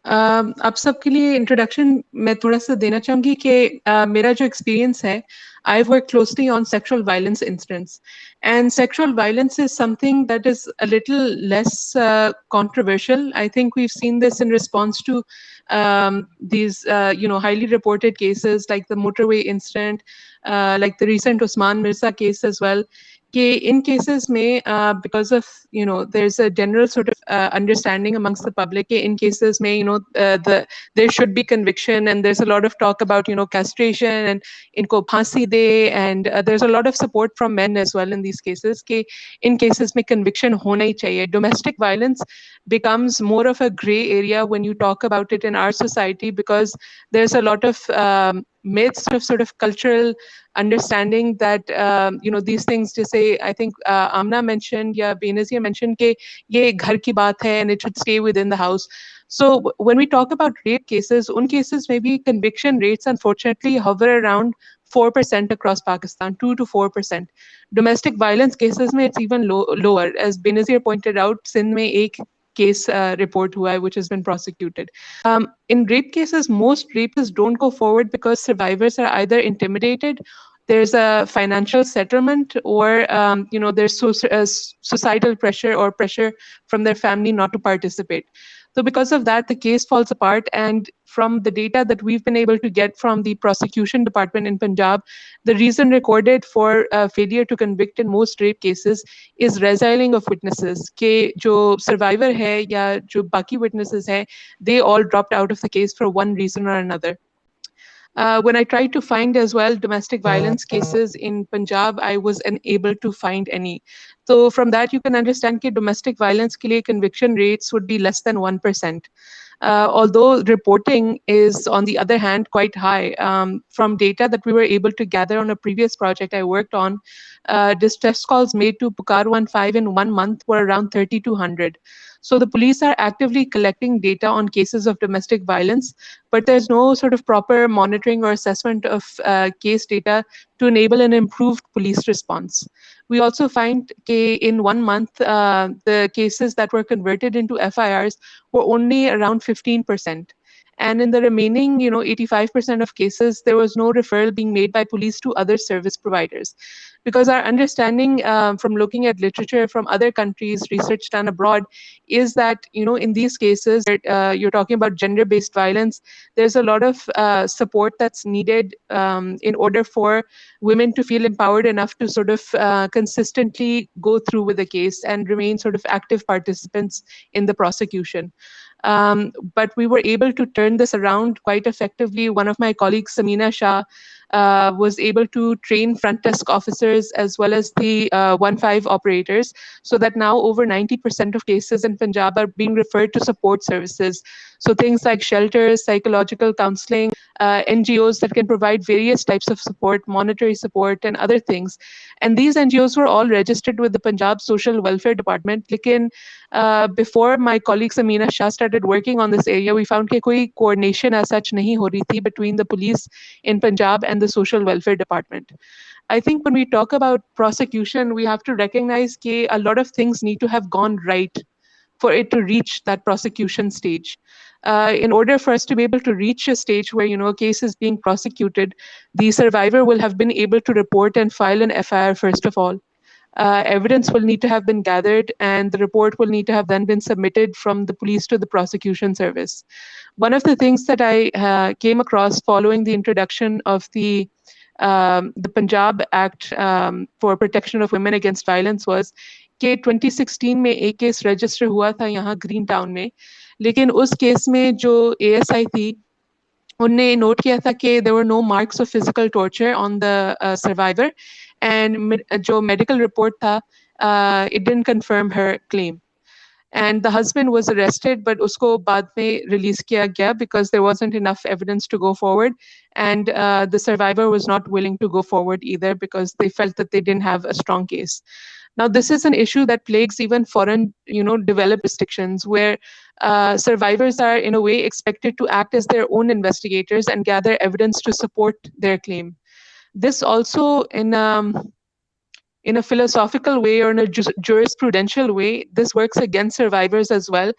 आप सबके लिए introduction मैं थोड़ा सा देना चाहूँगी कि मेरा जो एक्सपीरियंस है, I've worked closely on sexual violence incidents, and sexual violence is something that is a little less controversial. I think we've seen this in response to these, highly reported cases like the motorway incident, like the recent Usman Mirza case as well. In cases may, because of, there's a general sort of understanding amongst the public, in cases may, there should be conviction, and there's a lot of talk about, castration and inko phansi de, and there's a lot of support from men as well in these cases, in cases may conviction hona hi chahiye. Domestic violence becomes more of a gray area when you talk about it in our society, because there's a lot of myths of sort of cultural understanding that these things, just say, I think Amna mentioned, yeah, Benazir mentioned ke ye ghar ki baat hai and it should stay within the house. So when we talk about rape cases, un cases maybe conviction rates unfortunately hover around 4% across Pakistan, 2 to 4%. Domestic violence cases mein it's even lower. As Benazir pointed out, Sindh mein ek case report hua hai, which has been prosecuted. In rape cases, most rapists don't go forward because survivors are either intimidated, there's a financial settlement, or there's societal pressure or pressure from their family not to participate. So because of that, the case falls apart. And from the data that we've been able to get from the prosecution department in Punjab, the reason recorded for failure to convict in most rape cases is resiling of witnesses. Ke jo survivor hai ya jo baki witnesses hai, they all dropped out of the case for one reason or another. When I tried to find as well domestic violence cases in Punjab, I was unable to find any. So from that, you can understand that domestic violence ke liye conviction rates would be less than 1%. Although reporting is, on the other hand, quite high. From data that we were able to gather on a previous project I worked on, distress calls made to Pukar 15 in 1 month were around 3,200. So the police are actively collecting data on cases of domestic violence, but there's no sort of proper monitoring or assessment of case data to enable an improved police response. We also find in 1 month, the cases that were converted into FIRs were only around 15%. And in the remaining, 85% of cases, there was no referral being made by police to other service providers. Because our understanding from looking at literature from other countries, research done abroad, is that, in these cases, you're talking about gender-based violence, there's a lot of support that's needed in order for women to feel empowered enough to sort of consistently go through with the case and remain sort of active participants in the prosecution. But we were able to turn this around quite effectively. One of my colleagues, Samina Shah, was able to train front desk officers as well as the 15 operators, so that now over 90% of cases in Punjab are being referred to support services. So things like shelters, psychological counseling, NGOs that can provide various types of support, monetary support, and other things. And these NGOs were all registered with the Punjab Social Welfare Department. Lekin before my colleague Samina Shah started working on this area, we found that koi coordination as such nahi ho rahi thi between the police in Punjab and the Social Welfare Department. I think when we talk about prosecution, we have to recognize that a lot of things need to have gone right for it to reach that prosecution stage. In order for us to be able to reach a stage where, a case is being prosecuted, the survivor will have been able to report and file an FIR first of all. Evidence will need to have been gathered, and the report will need to have then been submitted from the police to the prosecution service. One of the things that I came across following the introduction of the Punjab Act for Protection of Women Against Violence was कि 2016 में एक case register हुआ था यहाँ green town में, लेकिन उस case में जो ASI थी उनने नोट किया था कि there were no marks of physical torture on the survivor, and जो medical report था it didn't confirm her claim. and the husband was arrested, but usko baad mein release kiya gaya because there wasn't enough evidence to go forward, and the survivor was not willing to go forward either because they felt that they didn't have a strong case. Now, this is an issue that plagues even foreign, developed jurisdictions where survivors are in a way expected to act as their own investigators and gather evidence to support their claim. This also, in a philosophical way or in a jurisprudential way, this works against survivors as well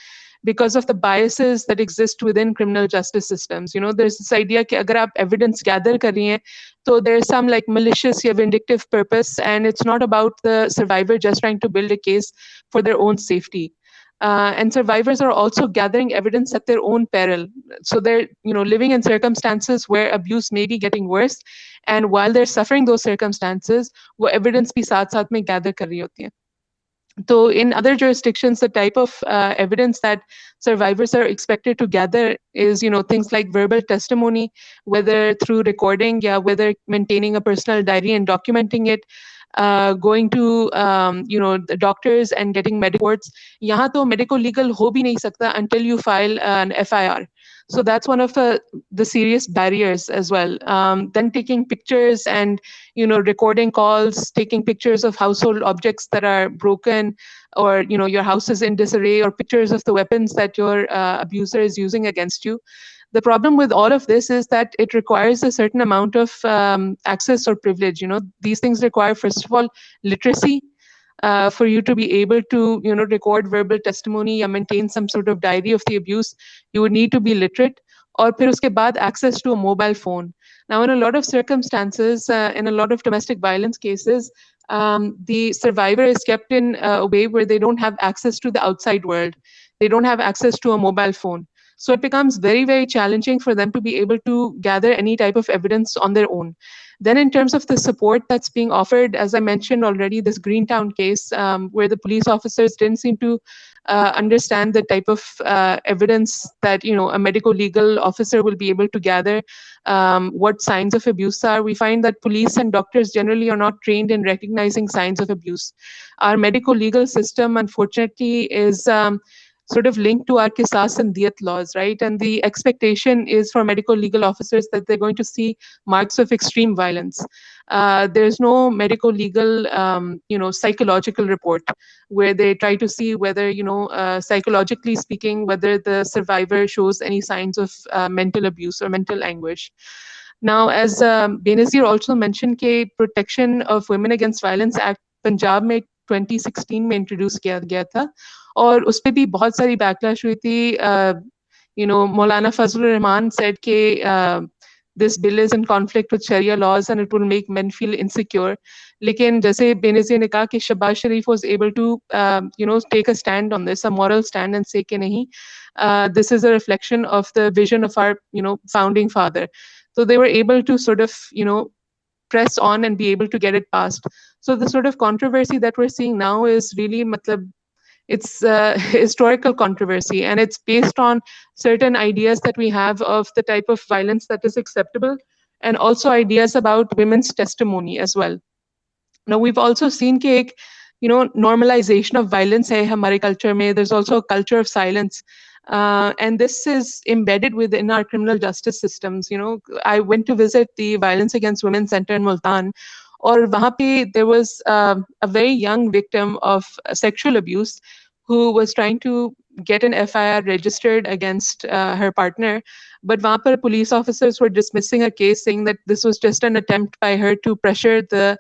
because of the biases that exist within criminal justice systems. There's this idea that agar aap evidence gather kar rahi hain, so there's some like malicious or vindictive purpose, and it's not about the survivor just trying to build a case for their own safety. And survivors are also gathering evidence at their own peril. So they're, living in circumstances where abuse may be getting worse, and while they're suffering those circumstances, वो evidence भी साथ साथ में gather कर रही होती है. So in other jurisdictions, the type of evidence that survivors are expected to gather is, things like verbal testimony, whether through recording, whether maintaining a personal diary and documenting it, going to, the doctors and getting medical reports. यहाँ तो medical legal हो भी नहीं सकता until you file an FIR. So that's one of the serious barriers as well. Then taking pictures and, recording calls, taking pictures of household objects that are broken, or, your house is in disarray, or pictures of the weapons that your abuser is using against you. The problem with all of this is that it requires a certain amount of access or privilege. These things require, first of all, literacy. For you to be able to, record verbal testimony or maintain some sort of diary of the abuse, you would need to be literate. Or फिर उसके बाद access to a mobile phone. Now, in a lot of circumstances, in a lot of domestic violence cases, the survivor is kept in a way where they don't have access to the outside world. They don't have access to a mobile phone. So it becomes very, very challenging for them to be able to gather any type of evidence on their own. Then in terms of the support that's being offered, as I mentioned already, this Greentown case, where the police officers didn't seem to understand the type of evidence that, a medical legal officer will be able to gather, what signs of abuse are. We find that police and doctors generally are not trained in recognizing signs of abuse. Our medical legal system, unfortunately, is sort of linked to our Qisas and Diyat laws, right? And the expectation is for medical legal officers that they're going to see marks of extreme violence. There's no medical legal, psychological report where they try to see whether, psychologically speaking, whether the survivor shows any signs of mental abuse or mental anguish. Now, as Benazir also mentioned, कि Protection of Women Against Violence Act Punjab में 2016 में introduce किया गया था, और उस पे भी बहुत सारी बैकलैश हुई थी. Maulana Fazlur Rahman said कि this bill is in conflict with Sharia laws and it will make men feel insecure. लेकिन जैसे बेनज़ीर ने कहा कि Shahbaz Sharif was able to, take a stand on this, a moral stand, and say कि नहीं, this is a reflection of the vision of our, founding father. So they were able to sort of, press on and be able to get it passed. So the sort of controversy that we're seeing now is really, it's historical controversy, and it's based on certain ideas that we have of the type of violence that is acceptable, and also ideas about women's testimony as well. Now, we've also seen कि normalization of violence hai hamare culture mein. There's also a culture of silence. And this is embedded within our criminal justice systems. I went to visit the Violence Against Women Center in Multan, or wahan pe there was a very young victim of sexual abuse who was trying to get an FIR registered against her partner, but wahan par police officers were dismissing her case, saying that this was just an attempt by her to pressure the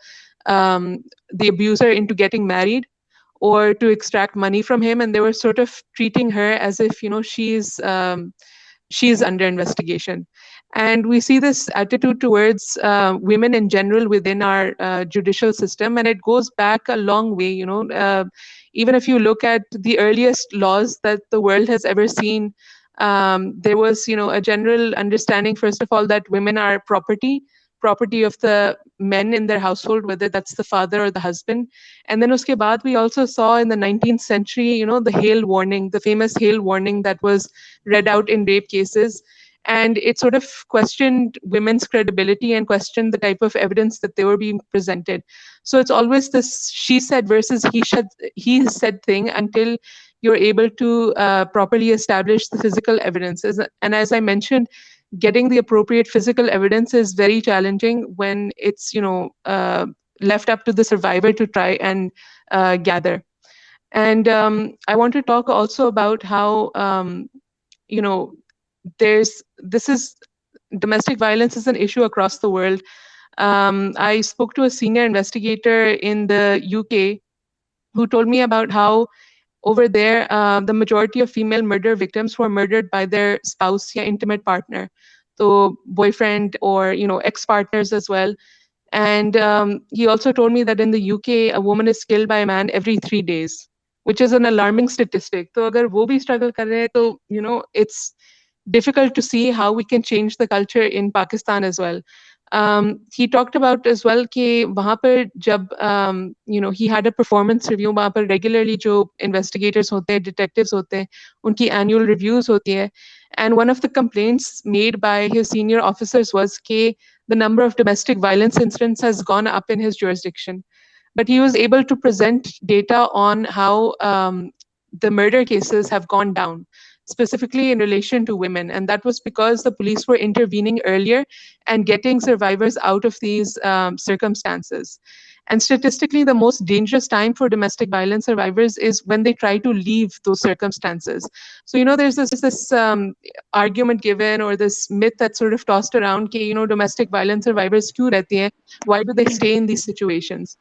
abuser into getting married or to extract money from him, and they were sort of treating her as if she's under investigation. And we see this attitude towards women in general within our judicial system, and it goes back a long way. Even if you look at the earliest laws that the world has ever seen, there was a general understanding, first of all, that women are property of the men in their household, whether that's the father or the husband. And then uske baad, we also saw in the 19th century, the Hale warning, the famous Hale warning that was read out in rape cases. And it sort of questioned women's credibility and questioned the type of evidence that they were being presented. So it's always this she said versus he said thing until, you're able to properly establish the physical evidences. And as I mentioned, getting the appropriate physical evidence is very challenging when it's, left up to the survivor to try and gather. And I want to talk also about how, you know, this is domestic violence is an issue across the world. I spoke to a senior investigator in the UK who told me about how over there, the majority of female murder victims were murdered by their spouse, yeah, intimate partner, so boyfriend or ex-partners as well. And he also told me that in the UK, a woman is killed by a man every 3 days, which is an alarming statistic. So, agar wo bhi struggle kar rahe hai, to it's difficult to see how we can change the culture in Pakistan as well. He talked about as well कि वहाँ पर जब he had a performance review, वहाँ पर regularly जो investigators होते हैं, detectives होते हैं, उनकी annual reviews होती है, and one of the complaints made by his senior officers was कि the number of domestic violence incidents has gone up in his jurisdiction. But he was able to present data on how the murder cases have gone down, specifically in relation to women. And that was because the police were intervening earlier and getting survivors out of these circumstances. And statistically, the most dangerous time for domestic violence survivors is when they try to leave those circumstances. So, there's this argument given or this myth that's sort of tossed around, domestic violence survivors क्यों रहती हैं? Why do they stay in these situations?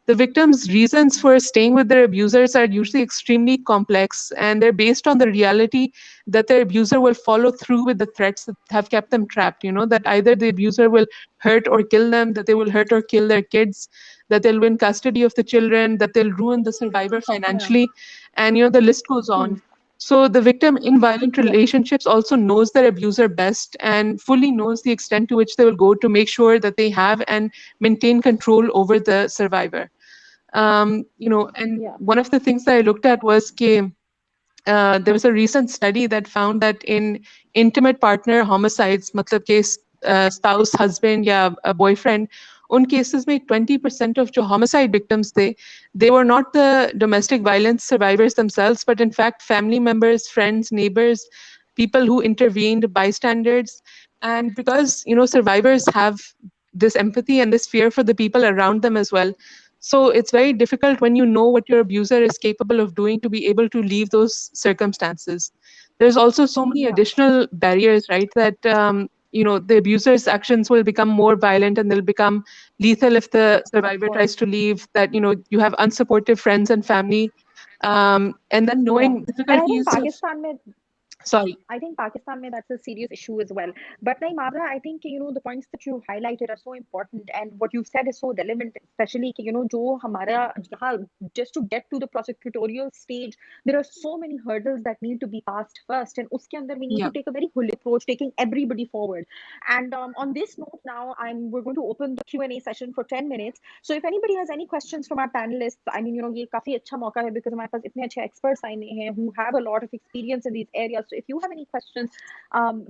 The victims' reasons for staying with their abusers are usually extremely complex, and they're based on the reality that their abuser will follow through with the threats that have kept them trapped. That either the abuser will hurt or kill them, that they will hurt or kill their kids, that they'll win custody of the children, that they'll ruin the survivor financially, and the list goes on. So the victim in violent relationships also knows their abuser best and fully knows the extent to which they will go to make sure that they have and maintain control over the survivor. And one of the things that I looked at was there was a recent study that found that in intimate partner homicides, matlab ke spouse, husband, या a boyfriend, उन cases में 20% of जो homicide victims they were not the domestic violence survivors themselves, but in fact family members, friends, neighbors, people who intervened, bystanders. And because survivors have this empathy and this fear for the people around them as well, so it's very difficult when you know what your abuser is capable of doing to be able to leave those circumstances. There's also so many additional barriers, right? That the abuser's actions will become more violent and they'll become lethal if the survivor tries to leave. That you have unsupportive friends and family, and then knowing difficulties of. Sorry. I think Pakistan mein that's a serious issue as well. But nahi, Mavra, I think the points that you highlighted are so important, and what you've said is so relevant, especially jo hamara just to get to the prosecutorial stage, there are so many hurdles that need to be passed first, and uske andar we need to take a very holistic approach, taking everybody forward. And on this note, now we're going to open the Q&A session for 10 minutes. So if anybody has any questions from our panelists, I mean, ye काफी अच्छा मौका है because हमारे पास इतने अच्छे experts आए हैं who have a lot of experience in these areas. So if you have any questions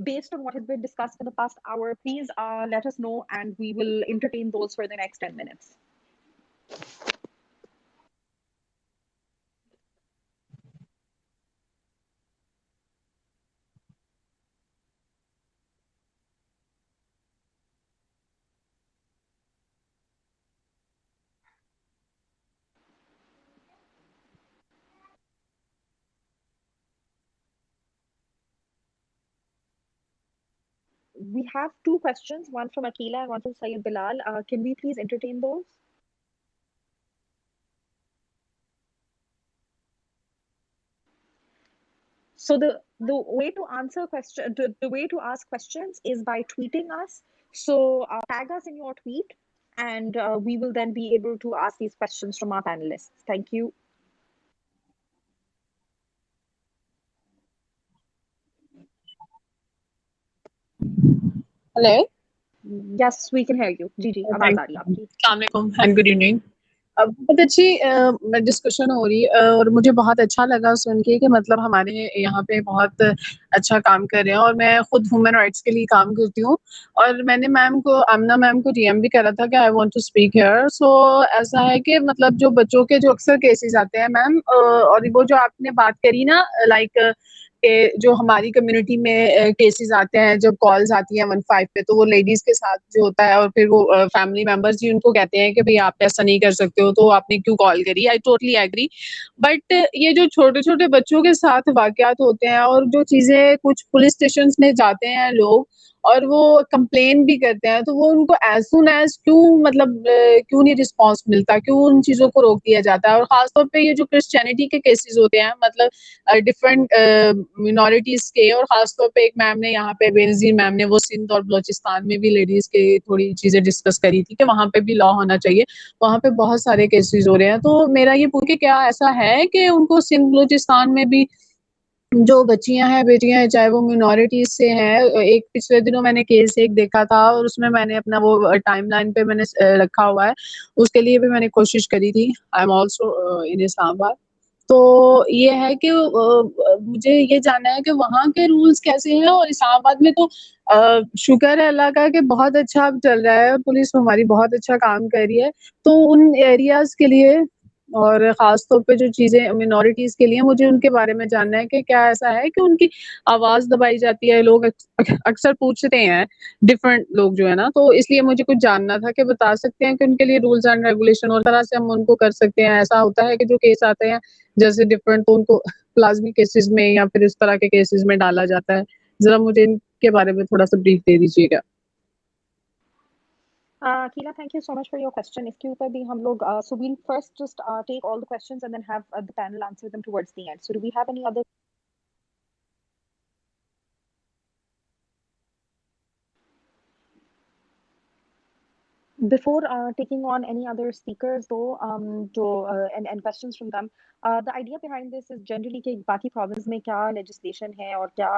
based on what has been discussed in the past hour, please let us know and we will entertain those for the next 10 minutes. We have two questions, one from Akila and one from Syed Bilal. Can we please entertain those? So the way to answer question, the way to ask questions is by tweeting us. So tag us in your tweet, and we will then be able to ask these questions from our panelists. Thank you. Hello. Yes, we can hear you. Gigi, Assalamualaikum and good evening. बहुत अच्छी discussion हो रही है और मुझे बहुत अच्छा लगा सुन के कि मतलब हमारे यहाँ पे बहुत अच्छा काम कर रहे हैं और मैं खुद ह्यूमन राइट्स के लिए काम करती हूँ और मैंने मैम को आमना मैम को डीएम भी करा था कि I want to speak here. So ऐसा है कि मतलब जो बच्चों के जो अक्सर केसेस आते हैं मैम और वो जो आपने बात करी ना लाइक के जो हमारी कम्युनिटी में केसेस आते हैं जब कॉल्स आती हैं 15 पे तो वो लेडीज के साथ जो होता है और फिर वो फैमिली मेंबर्स जी उनको कहते हैं कि भाई आप ऐसा नहीं कर सकते हो तो आपने क्यों कॉल करी। I totally agree. बट ये जो छोटे छोटे बच्चों के साथ वाकयात होते हैं और जो चीजें कुछ पुलिस स्टेशन में जाते हैं लोग और वो कंप्लेन भी करते हैं तो वो उनको एज सुन एज क्यों मतलब क्यों नहीं रिस्पॉन्स मिलता, क्यों उन चीजों को रोक दिया जाता है। और खासतौर पे ये जो क्रिश्चियनिटी के केसेस होते हैं मतलब डिफरेंट मिनॉरिटीज के और खासतौर पे एक मैम ने यहाँ पे बेनजीर मैम ने वो सिंध और बलोचिस्तान में भी लेडीज के थोड़ी चीजें डिस्कस करी थी कि वहाँ पे भी लॉ होना चाहिए। वहाँ पे बहुत सारे केसेस हो रहे हैं तो मेरा ये पूछ के क्या ऐसा है कि उनको सिंध बलोचिस्तान में भी जो बच्चियां हैं बेटियां हैं चाहे वो मिनॉरिटीज से हैं। एक पिछले दिनों मैंने केस एक देखा था और उसमें मैंने अपना वो टाइमलाइन पे मैंने रखा हुआ है, उसके लिए भी मैंने कोशिश करी थी। I am also in Islamabad. तो ये है कि मुझे ये जानना है कि वहाँ के रूल्स कैसे हैं और इस्लामाबाद में तो शुक्र है अल्लाह का कि बहुत अच्छा अब चल रहा है, पुलिस हमारी बहुत अच्छा काम कर रही है। तो उन एरियाज के लिए और ख़ास तौर पे जो चीज़ें मिनॉरिटीज़ के लिए मुझे उनके बारे में जानना है कि क्या ऐसा है कि उनकी आवाज़ दबाई जाती है? लोग अक्सर पूछते हैं डिफरेंट लोग जो है ना, तो इसलिए मुझे कुछ जानना था कि बता सकते हैं कि उनके लिए रूल्स एंड रेगुलेशन और तरह से हम उनको कर सकते हैं? ऐसा होता है कि जो केस आते हैं जैसे डिफरेंट तो उनको प्लाज़्मी केसेज़ में या फिर इस तरह के केसेज़ में डाला जाता है। ज़रा मुझे इनके बारे में थोड़ा-सा ब्रीफ दे दीजिएगा। Keela, thank you so much for your question. इसके ऊपर भी हम लोग so we'll first just take all the questions and then have the panel answer them towards the end. So do we have any other? Before taking on any other speakers, though, and questions from them, the idea behind this is generally कि बाकी province में क्या legislation है और क्या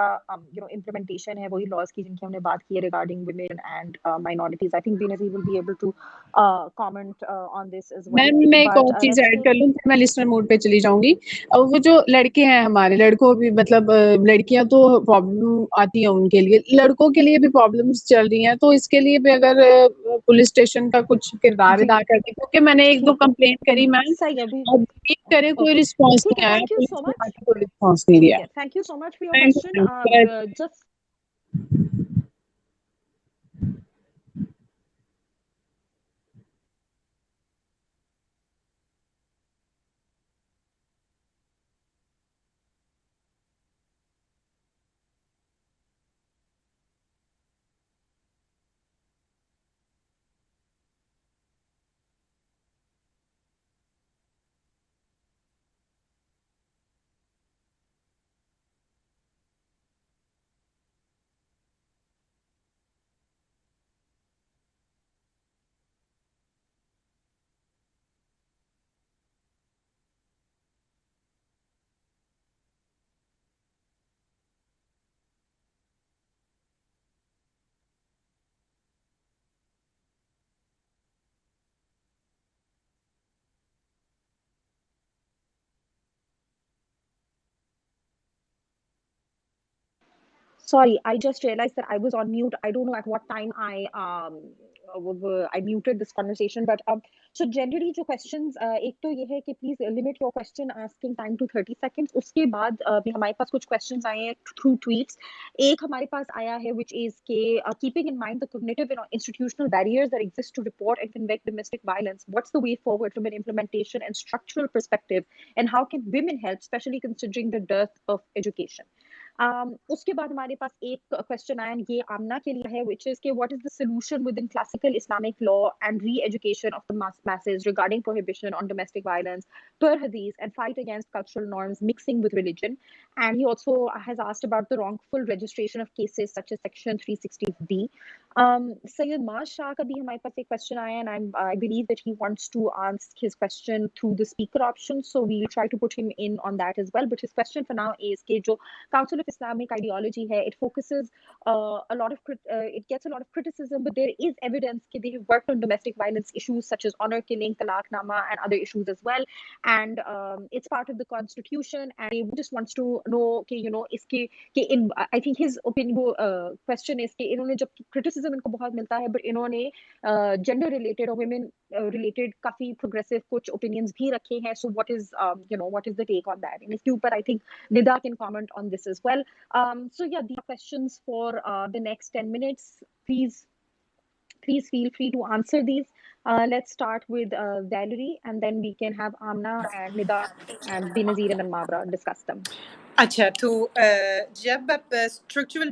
implementation है वही laws की जिनकी हमने बात की है regarding women and minorities. I think Benazir will be able to comment on this as well. Ma'am मैं एक But और चीज़ let's ऐड take कर लूँ फिर मैं लिस्टनर मोड पे चली जाऊँगी। वो जो लड़के हैं हमारे लड़कों भी मतलब लड़कियाँ तो प्रॉब्लम आती है उनके लिए, लड़कों के लिए भी प्रॉब्लम्स चल रही हैं, तो इसके लिए भी अगर पुलिस स्टेशन का कुछ किरदार जी अदा करते क्योंकि मैंने 1-2 ठीक है कंप्लेंट करी मैम सही है अभी और उम्मीद करें कोई ओके रिस्पॉन्स ठीक है नहीं आया, थैंक यू पुलिस सो ने मच बाकी कोई रिस्पॉन्स नहीं ठीक दिया। है thank you so much for your thank question you. just Sorry, I just realized that I was on mute. I don't know at what time I muted this conversation, but so generally जो questions एक तो ये है कि please limit your question asking time to 30 seconds. उसके बाद भी हमारे पास कुछ questions आए हैं through tweets. एक हमारे पास आया है which is कि keeping in mind the cognitive and institutional barriers that exist to report and convict domestic violence, what's the way forward from an implementation and structural perspective, and how can women help, especially considering the dearth of education? उसके बाद हमारे पास एक question आया ये आमना के लिए है which is कि what is the solution within classical Islamic law and re-education of the masses regarding prohibition on domestic violence per hadith and fight against cultural norms mixing with religion. And he also has asked about the wrongful registration of cases such as section 360B. Sayyid Maz Shah का भी हमारे पास एक question आया and I believe that he wants to ask his question through the speaker option, so we'll try to put him in on that as well. But his question for now is कि जो Council of Islamic ideology hai, it focuses a lot of it gets a lot of criticism, but there is evidence that they have worked on domestic violence issues such as honor killing, talaqnama, and other issues as well. And it's part of the constitution. And he just wants to know, okay, you know, iske कि इन I think his opinion question is कि इन्होंने जब criticism इनको बहुत मिलता है, but इन्होंने जेंडर रिलेटेड और वुमेन रिलेटेड काफी प्रोग्रेसिव कुछ ओपिनियंस भी रखे हैं. So what is you know what is the take on that? And इसके ऊपर I think Nida can comment on this as well. So yeah, the questions for the next 10 minutes. Please feel free to answer these. Let's start with Valerie, and then we can have Amna and Nida and Benazir and Mabra discuss them. अच्छा, तो जब आप structural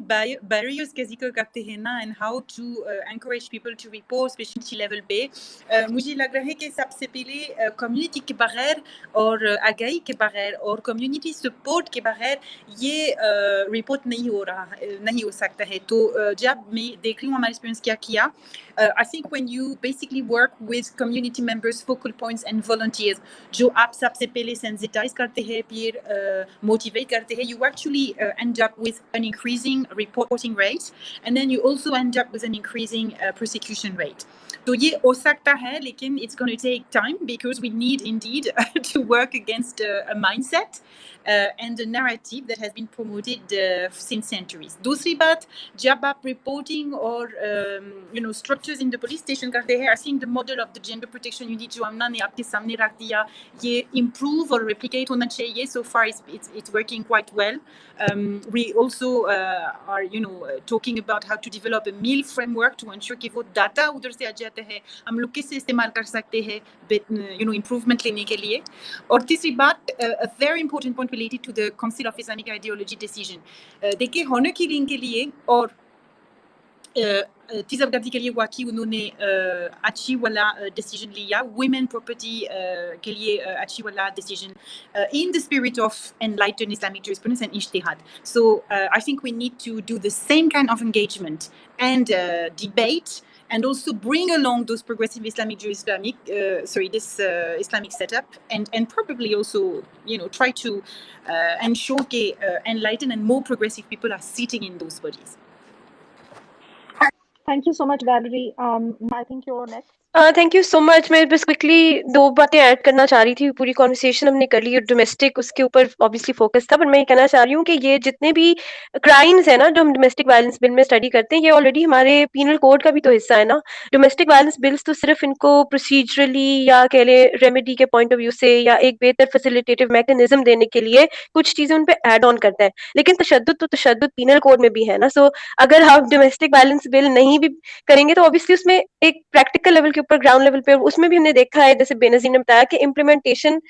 barriers का जिक्र करते हैं ना, and how to encourage people to report specially level पे, मुझे लग रहा है कि सबसे पहले कम्युनिटी के बगैर और आगाही के बगैर और कम्युनिटी सपोर्ट के बगैर ये रिपोर्ट नहीं हो सकता है. तो जब मैं देख रही हूँ हमारे एक्सपीरियंस क्या किया, I think when you basically work with community members, focal points and volunteers, जो आप सबसे पहले sensitize करते हैं, फिर motivate करते हैं, you actually end up with an increasing reporting rate, and then you also end up with an increasing prosecution rate. तो ये हो सकता है, लेकिन it's going to take time because we need indeed to work against a mindset and a narrative that has been promoted since centuries. दूसरी बात, जब आप reporting और you know structures in the police station करते हैं, I think the model of the gender protection unit जो हमने आपके सामने रख दिया, ये improve और replicate होना चाहिए. So far it's working quite well. We also are you know talking about how to develop a meal framework to ensure कि वो data उधर से आ जाता है, हम लोग कैसे इस्तेमाल कर सकते हैं you know improvement लेने के लिए. और तीसरी बात, a very important point related to the Council of Islamic Ideology decision. देखिए, honor killing के लिए और तीसरी के लिए वाकई उन्होंने अच्छी वाला डिसीजन लिया, women property के लिए अच्छी वाला decision in the spirit of enlightened Islamic jurisprudence and ijtihad. So I think we need to do the same kind of engagement and debate, and also bring along those progressive Islamic Islamic setup, and probably also you know try to ensure that enlightened and more progressive people are sitting in those bodies. Thank you so much, Valerie. I think you're next. Thank you so much. मैं बस quickly दो बातें add करना चाह रही थी. पूरी conversation हमने कर ली, डोमेस्टिक उसके ऊपर ऑब्वियसली फोकस था, पर मैं कहना चाह रही हूँ कि ये जितने भी क्राइम्स है ना जो हम डोमेस्टिक वायलेंस बिल में स्टडी करते हैं, ये ऑलरेडी हमारे पीनल कोड का भी तो हिस्सा है ना. डोमेस्टिक वायलेंस बिल्स तो सिर्फ इनको प्रोसीजरली या कह ले रेमेडी के पॉइंट ऑफ व्यू से या एक बेहतर फैसिलिटेटिव मैकेनिज्म देने के लिए कुछ चीजें उन पे ऐड ऑन करता है, लेकिन तशद्दुद तो तशद्दुद पीनल कोड में भी है ना. सो अगर हम डोमेस्टिक वायलेंस बिल नहीं भी करेंगे तो ऑब्वियसली उसमें एक प्रैक्टिकल लेवल के ऊपर, ग्राउंड लेवल पे, उसमें भी हमने देखा है, जैसे बेनजीर ने बताया कि इम्प्लीमेंटेशन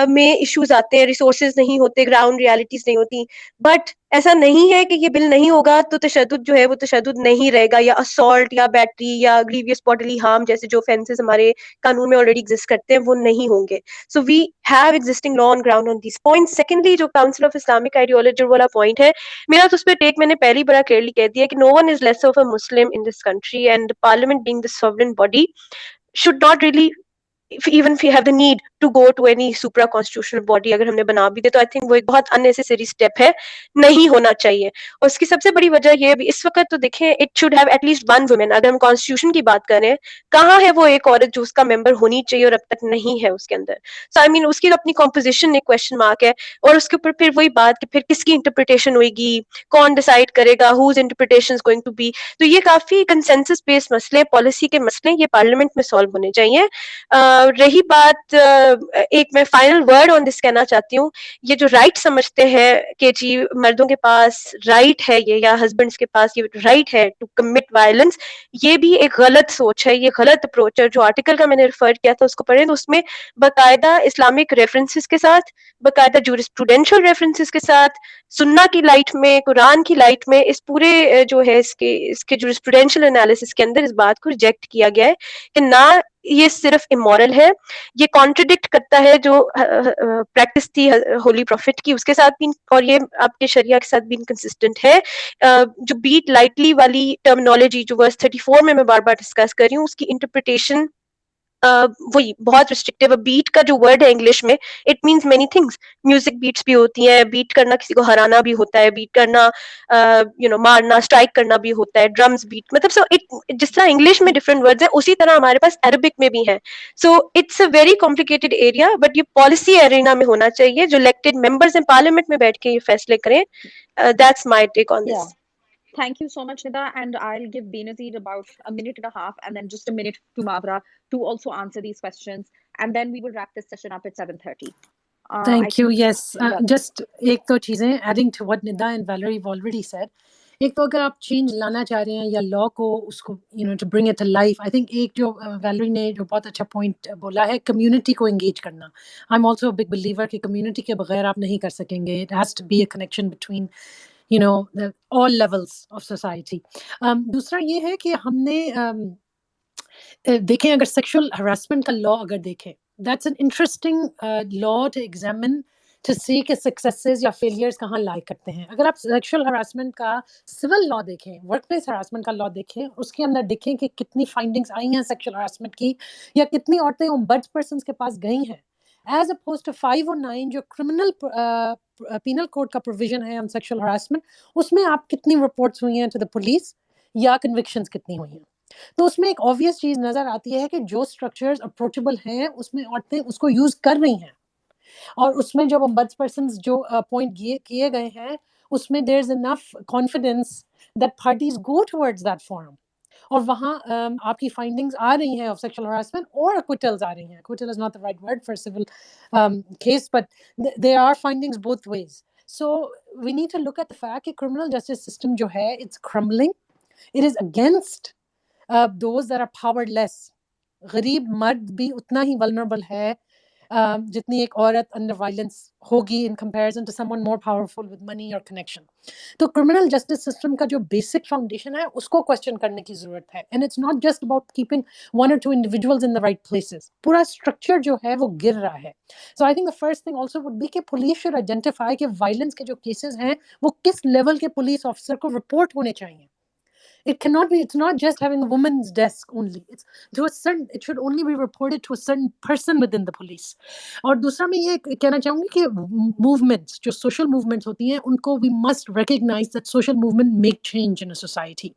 में इश्यूज आते हैं, रिसोर्सेज नहीं होते, ग्राउंड रियलिटीज नहीं होती. बट ऐसा नहीं है कि ये बिल नहीं होगा तो तशद्दुद जो है वो तशद्दुद नहीं रहेगा, या असॉल्ट या बैटरी या ग्रीवियस बॉडीली हार्म जैसे जो ऑफेंसेस हमारे कानून में ऑलरेडी एग्जिस्ट करते हैं वो नहीं होंगे. So we have existing law on ground on this point. Secondly, जो काउंसिल ऑफ इस्लामिक आइडियोलॉजी वाला पॉइंट है, मेरा तो उस पर टेक मैंने पहले बड़ा क्लियरली कह दिया कि no one is less of a Muslim in this country, and parliament being the sovereign body should not really, even if you have the need to go to any supra constitutional body, अगर हमने बना भी दे तो I think वो एक बहुत unnecessary step है, नहीं होना चाहिए. और उसकी सबसे बड़ी वजह ये भी इस वक्त तो देखें, it should have at least one women. अगर हम कॉन्स्टिट्यूशन की बात करें, कहाँ है वो एक औरत जो उसका मेंबर होनी चाहिए और अब तक नहीं है उसके अंदर. सो आई मीन उसकी अपनी कॉम्पोजिशन एक क्वेश्चन मार्क है, और उसके ऊपर फिर वही बात कि फिर किसकी इंटरप्रिटेशन होगी, कौन डिसाइड करेगा, whose interpretation is going to be. तो ये काफी कंसेंसस बेस्ड मसले, पॉलिसी के मसले, ये पार्लियामेंट में सॉल्व होने चाहिए. रही बात, एक मैं फाइनल वर्ड ऑन दिस कहना चाहती हूँ, ये जो राइट समझते हैं कि जी मर्दों के पास राइट है ये, या हस्बैंड्स के पास ये राइट है टू कमिट वायलेंस, ये भी एक गलत सोच है, ये गलत अप्रोच है. जो आर्टिकल का मैंने रेफर किया था उसको पढ़ें तो उसमें बाकायदा इस्लामिक रेफरेंसेस के साथ, बाकायदा जूरिस्प्रूडेंशियल रेफरेंसेस के साथ, सुन्ना की लाइट में, कुरान की लाइट में, इस पूरे जो है इसके जूरिस्प्रूडेंशियल एनालिसिस के अंदर इस बात को रिजेक्ट किया गया है कि ना ये सिर्फ इमोरल है, ये कॉन्ट्रडिक्ट करता है जो प्रैक्टिस थी होली प्रॉफिट की, उसके साथ भी, और ये आपके शरिया के साथ भी इनकंसिस्टेंट है. जो बीट लाइटली वाली टर्मिनोलॉजी जो वर्स 34 में मैं बार बार डिस्कस कर रही हूँ, उसकी इंटरप्रिटेशन वही बहुत रिस्ट्रिक्टिव, बीट का जो वर्ड है इंग्लिश में, it means many things. Music beats भी होती हैं, बीट करना किसी को हराना भी होता है, बीट करना मारना, स्ट्राइक करना भी होता है, ड्रम्स बीट, मतलब सो इट, जिस तरह इंग्लिश में डिफरेंट वर्ड्स है उसी तरह हमारे पास अरबिक में भी है। So it's a very complicated area, but ये पॉलिसी एरिना में होना चाहिए, जो इलेक्टेड मेंबर्स हैं पार्लियामेंट में बैठ के ये फैसले करें। That's my take on Yeah. This. Thank you so much, Nida. And I'll give Benazir about a minute and a half and then just a minute to Mavra to also answer these questions. And then we will wrap this session up at 7:30. I Thank you. think, Yes. yeah. Just एक तो चीजें adding to what Nida and Valerie have already said. एक तो अगर आप change लाना चाह रहे हैं या लॉ को उसको to bring it to life, I think एक जो वैलरी ने जो बहुत अच्छा पॉइंट बोला है, कम्युनिटी को एंगेज करना। I am also big believer कि कम्युनिटी के बगैर आप नहीं कर सकेंगे। It has to be a connection between all levels of society. दूसरा ये है कि हमने देखें, अगर सेक्सुअल हरासमेंट का लॉ अगर देखें, that's an interesting law to examine to see के सक्सेसेस या फेलियर्स कहाँ लाई करते हैं। अगर आप सेक्सुअल हरासमेंट का सिविल लॉ देखें, वर्क प्लेस हरासमेंट का लॉ देखें, उसके अंदर देखें कि कितनी फाइंडिंग्स आई हैं सेक्सुअल हरासमेंट की, या कितनी औरतें ओम्बड्स पर्सन के पास गई हैं, एज अपोज टू 5 और 9 जो क्रिमिनल पीनल कोड का प्रोविजन है ऑन सेक्सुअल हरासमेंट, उसमें आप कितनी रिपोर्ट्स हुई हैं टू द पुलिस या कन्विक्शंस कितनी हुई हैं। तो उसमें एक ऑब्वियस चीज नजर आती है कि जो स्ट्रक्चर्स अप्रोचेबल हैं उसमें औरतें उसको यूज कर रही हैं, और उसमें जो बड्स पर्सन जो अपॉइंट किए गए हैं उसमें there is enough confidence that parties go towards that forum, और वहाँ आपकी फाइंडिंग्स आ रही हैं ऑफ सेक्सुअल हरासमेंट और अक्विटल्स आ रही हैं। Acquittal is not the right word for civil case, but there are findings both ways. So we need to look at the fact कि क्रिमिनल जस्टिस सिस्टम जो है it's crumbling, it is against those that are powerless. गरीब मर्द भी उतना ही vulnerable है जितनी एक औरत under violence होगी in comparison to someone more powerful with money or connection. तो criminal justice system का जो basic foundation है उसको question करने की ज़रूरत है, and it's not just about keeping one or two individuals in the right places. पूरा structure जो है वो गिर रहा है. So I think the first thing also would be कि police should identify कि violence के जो cases हैं वो किस level के police officer को report होने चाहिए. It cannot be, it's not just having a woman's desk only. It's to a certain, it should only be reported to a certain person within the police. और दूसरा मैं ये कहना चाहूँगी कि movements, जो social movements होती हैं, उनको we must recognize that social movement make change in a society.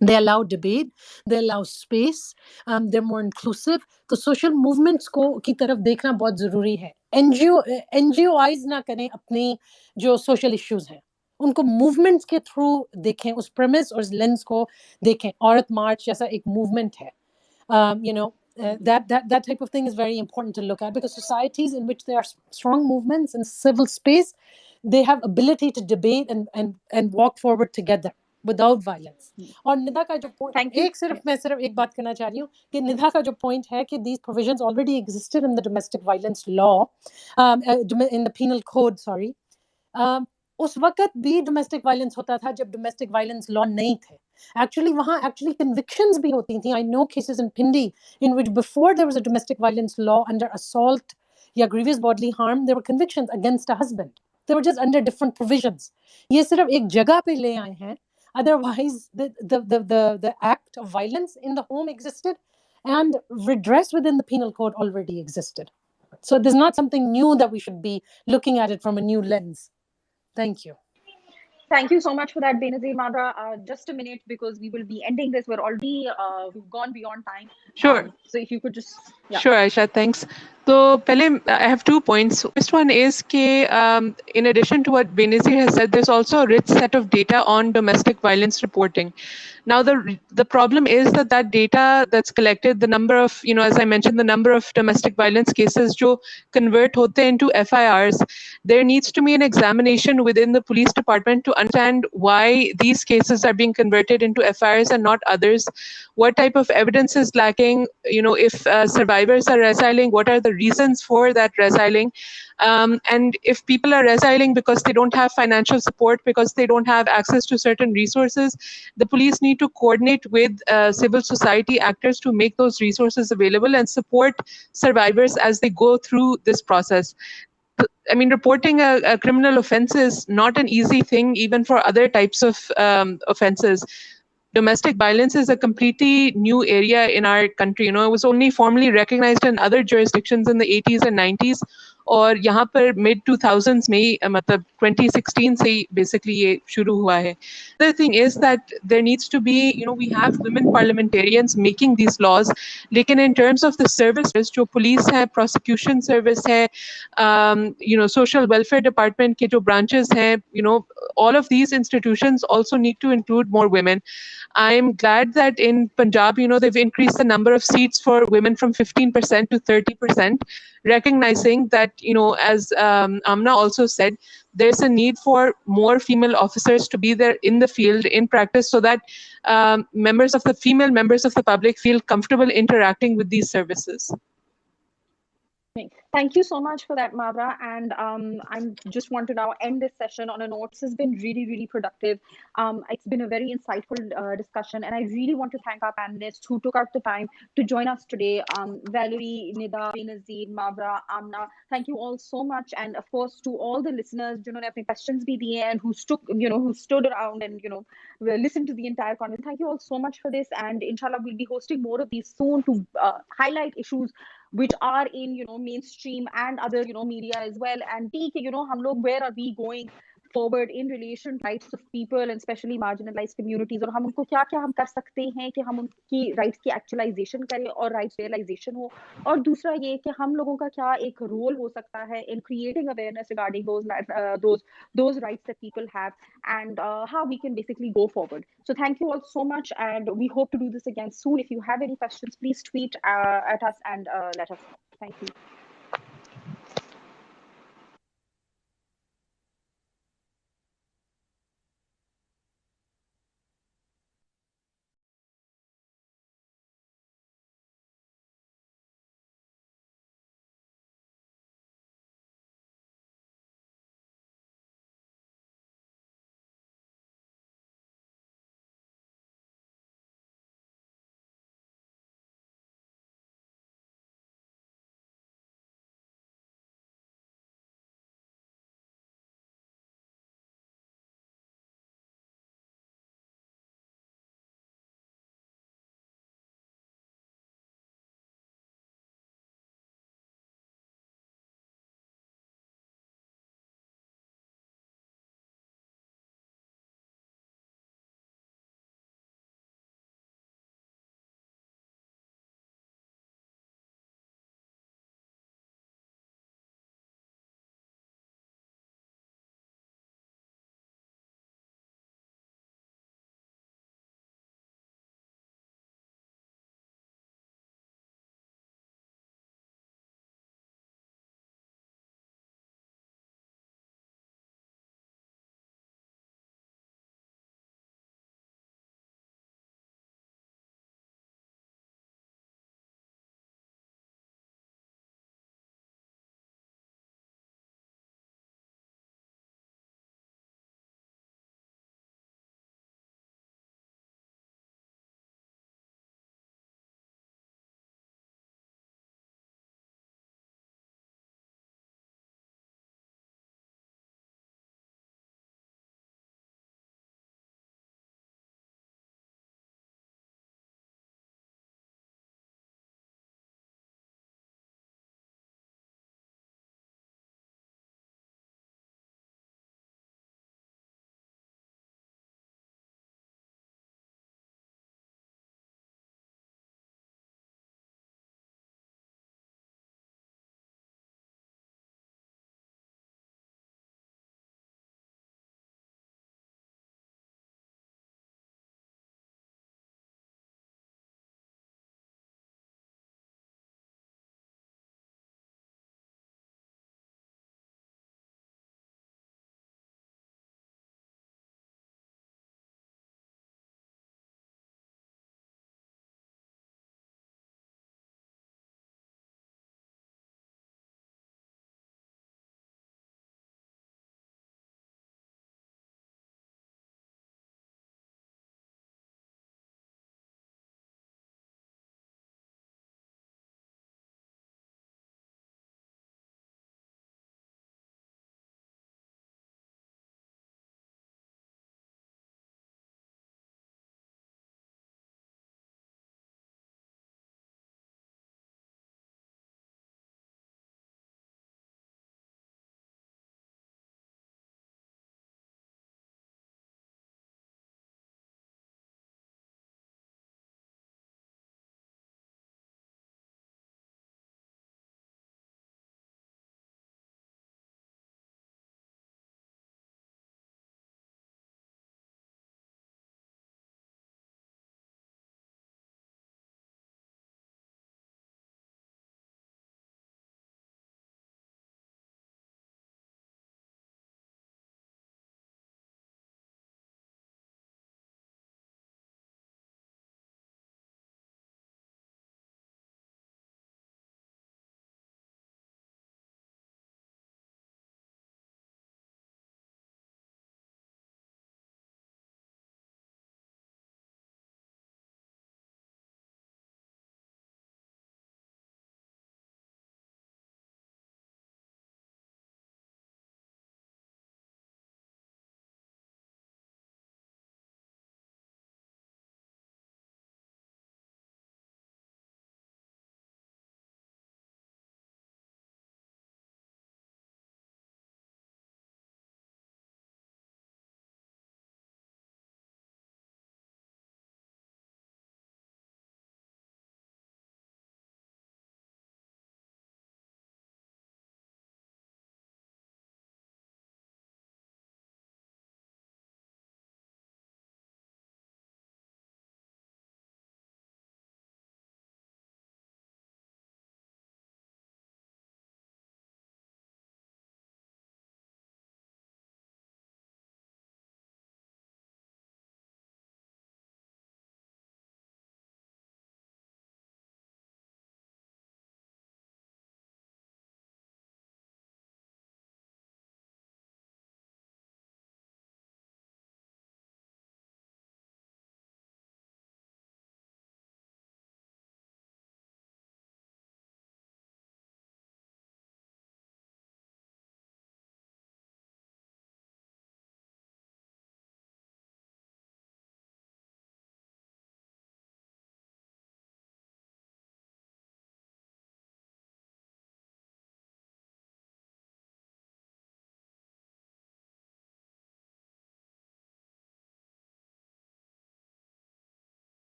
They allow debate, they allow space, they're more inclusive. तो social movements को की तरफ देखना बहुत ज़रूरी है। NGOs ना करें अपनी जो social issues हैं, उनको मूवमेंट्स के थ्रू देखें, उस प्रेमिस और लेंस को देखें। औरत मार्च जैसा एक मूवमेंट है, that type of thing is very important to look at, because societies in which there are strong movements in civil space, they have ability to debate and walk forward together without violence. और निधा का जो point, मैं सिर्फ एक बात कहना चाह रही हूँ कि निधा का जो point है कि these provisions already existed in the domestic violence law, in the penal code, sorry. उस वक्त भी डोमेस्टिक वायलेंस होता था जब डोमेस्टिक वायलेंस लॉ नहीं थे। एक्चुअली वहाँ एक्चुअली कन्विक्शंस भी होती थी। I know cases in Pindi in which before there was a domestic violence law under assault या grievous bodily harm, there were convictions against a husband, they were just under different provisions. ये सिर्फ एक जगह पे ले आए हैं, otherwise the act of violence in the home existed and redress within the penal code already existed. So there's not something new that we should be looking at it from a new lens. Thank you. Thank you so much for that, Benazir Madra. Just a minute, because we will be ending this. We're already we've gone beyond time. Sure. So if you could just Sure, Aisha, thanks. So, I have 2 points. First one is that in addition to what Benazir has said, there's also a rich set of data on domestic violence reporting. Now, the problem is that data that's collected, the number of, as I mentioned, the number of domestic violence cases jo convert hote into FIRs, there needs to be an examination within the police department to understand why these cases are being converted into FIRs and not others. What type of evidence is lacking? If survivors are resiling, what are the reasons for that resiling? And if people are resiling because they don't have financial support, because they don't have access to certain resources, the police need to coordinate with civil society actors to make those resources available and support survivors as they go through this process. I mean, reporting a criminal offense is not an easy thing, even for other types of offenses. domestic violence is a completely new area in our country. It was only formally recognized in other jurisdictions in the 80s and 90s. और यहाँ पर mid 2000s में ही मतलब 2016 से ही basically ये शुरू हुआ है. The thing is that there needs to be, we have women parliamentarians making these laws, लेकिन in terms of the services, जो police है, prosecution service है, social welfare department के जो branches हैं, all of these institutions also need to include more women. I'm glad that in Punjab, they've increased the number of seats for women from 15% to 30%, recognizing that, as Amna also said, there's a need for more female officers to be there in the field, in practice, so that female members of the public feel comfortable interacting with these services. Thank you so much for that, Mavra. And I just want to now end this session on a note. This has been really, really productive. It's been a very insightful discussion. And I really want to thank our panelists who took out the time to join us today. Valerie, Nida, Benazir, Mavra, Amna, thank you all so much. And of course, to all the listeners, have questions be the end, who stood around and, listened to the entire conversation. Thank you all so much for this. And inshallah, we'll be hosting more of these soon to highlight issues which are in mainstream and other media as well, and where are we going forward in relation to rights of people and especially marginalized communities, और हम उनको क्या हम कर सकते हैं कि हम उनकी rights की actualization करें और rights realization हो, और दूसरा ये कि हम लोगों का क्या एक role हो सकता है in creating awareness regarding those rights that people have, and how we can basically go forward. So thank you all so much, and we hope to do this again soon. If you have any questions, please tweet at us and let us know. Thank you.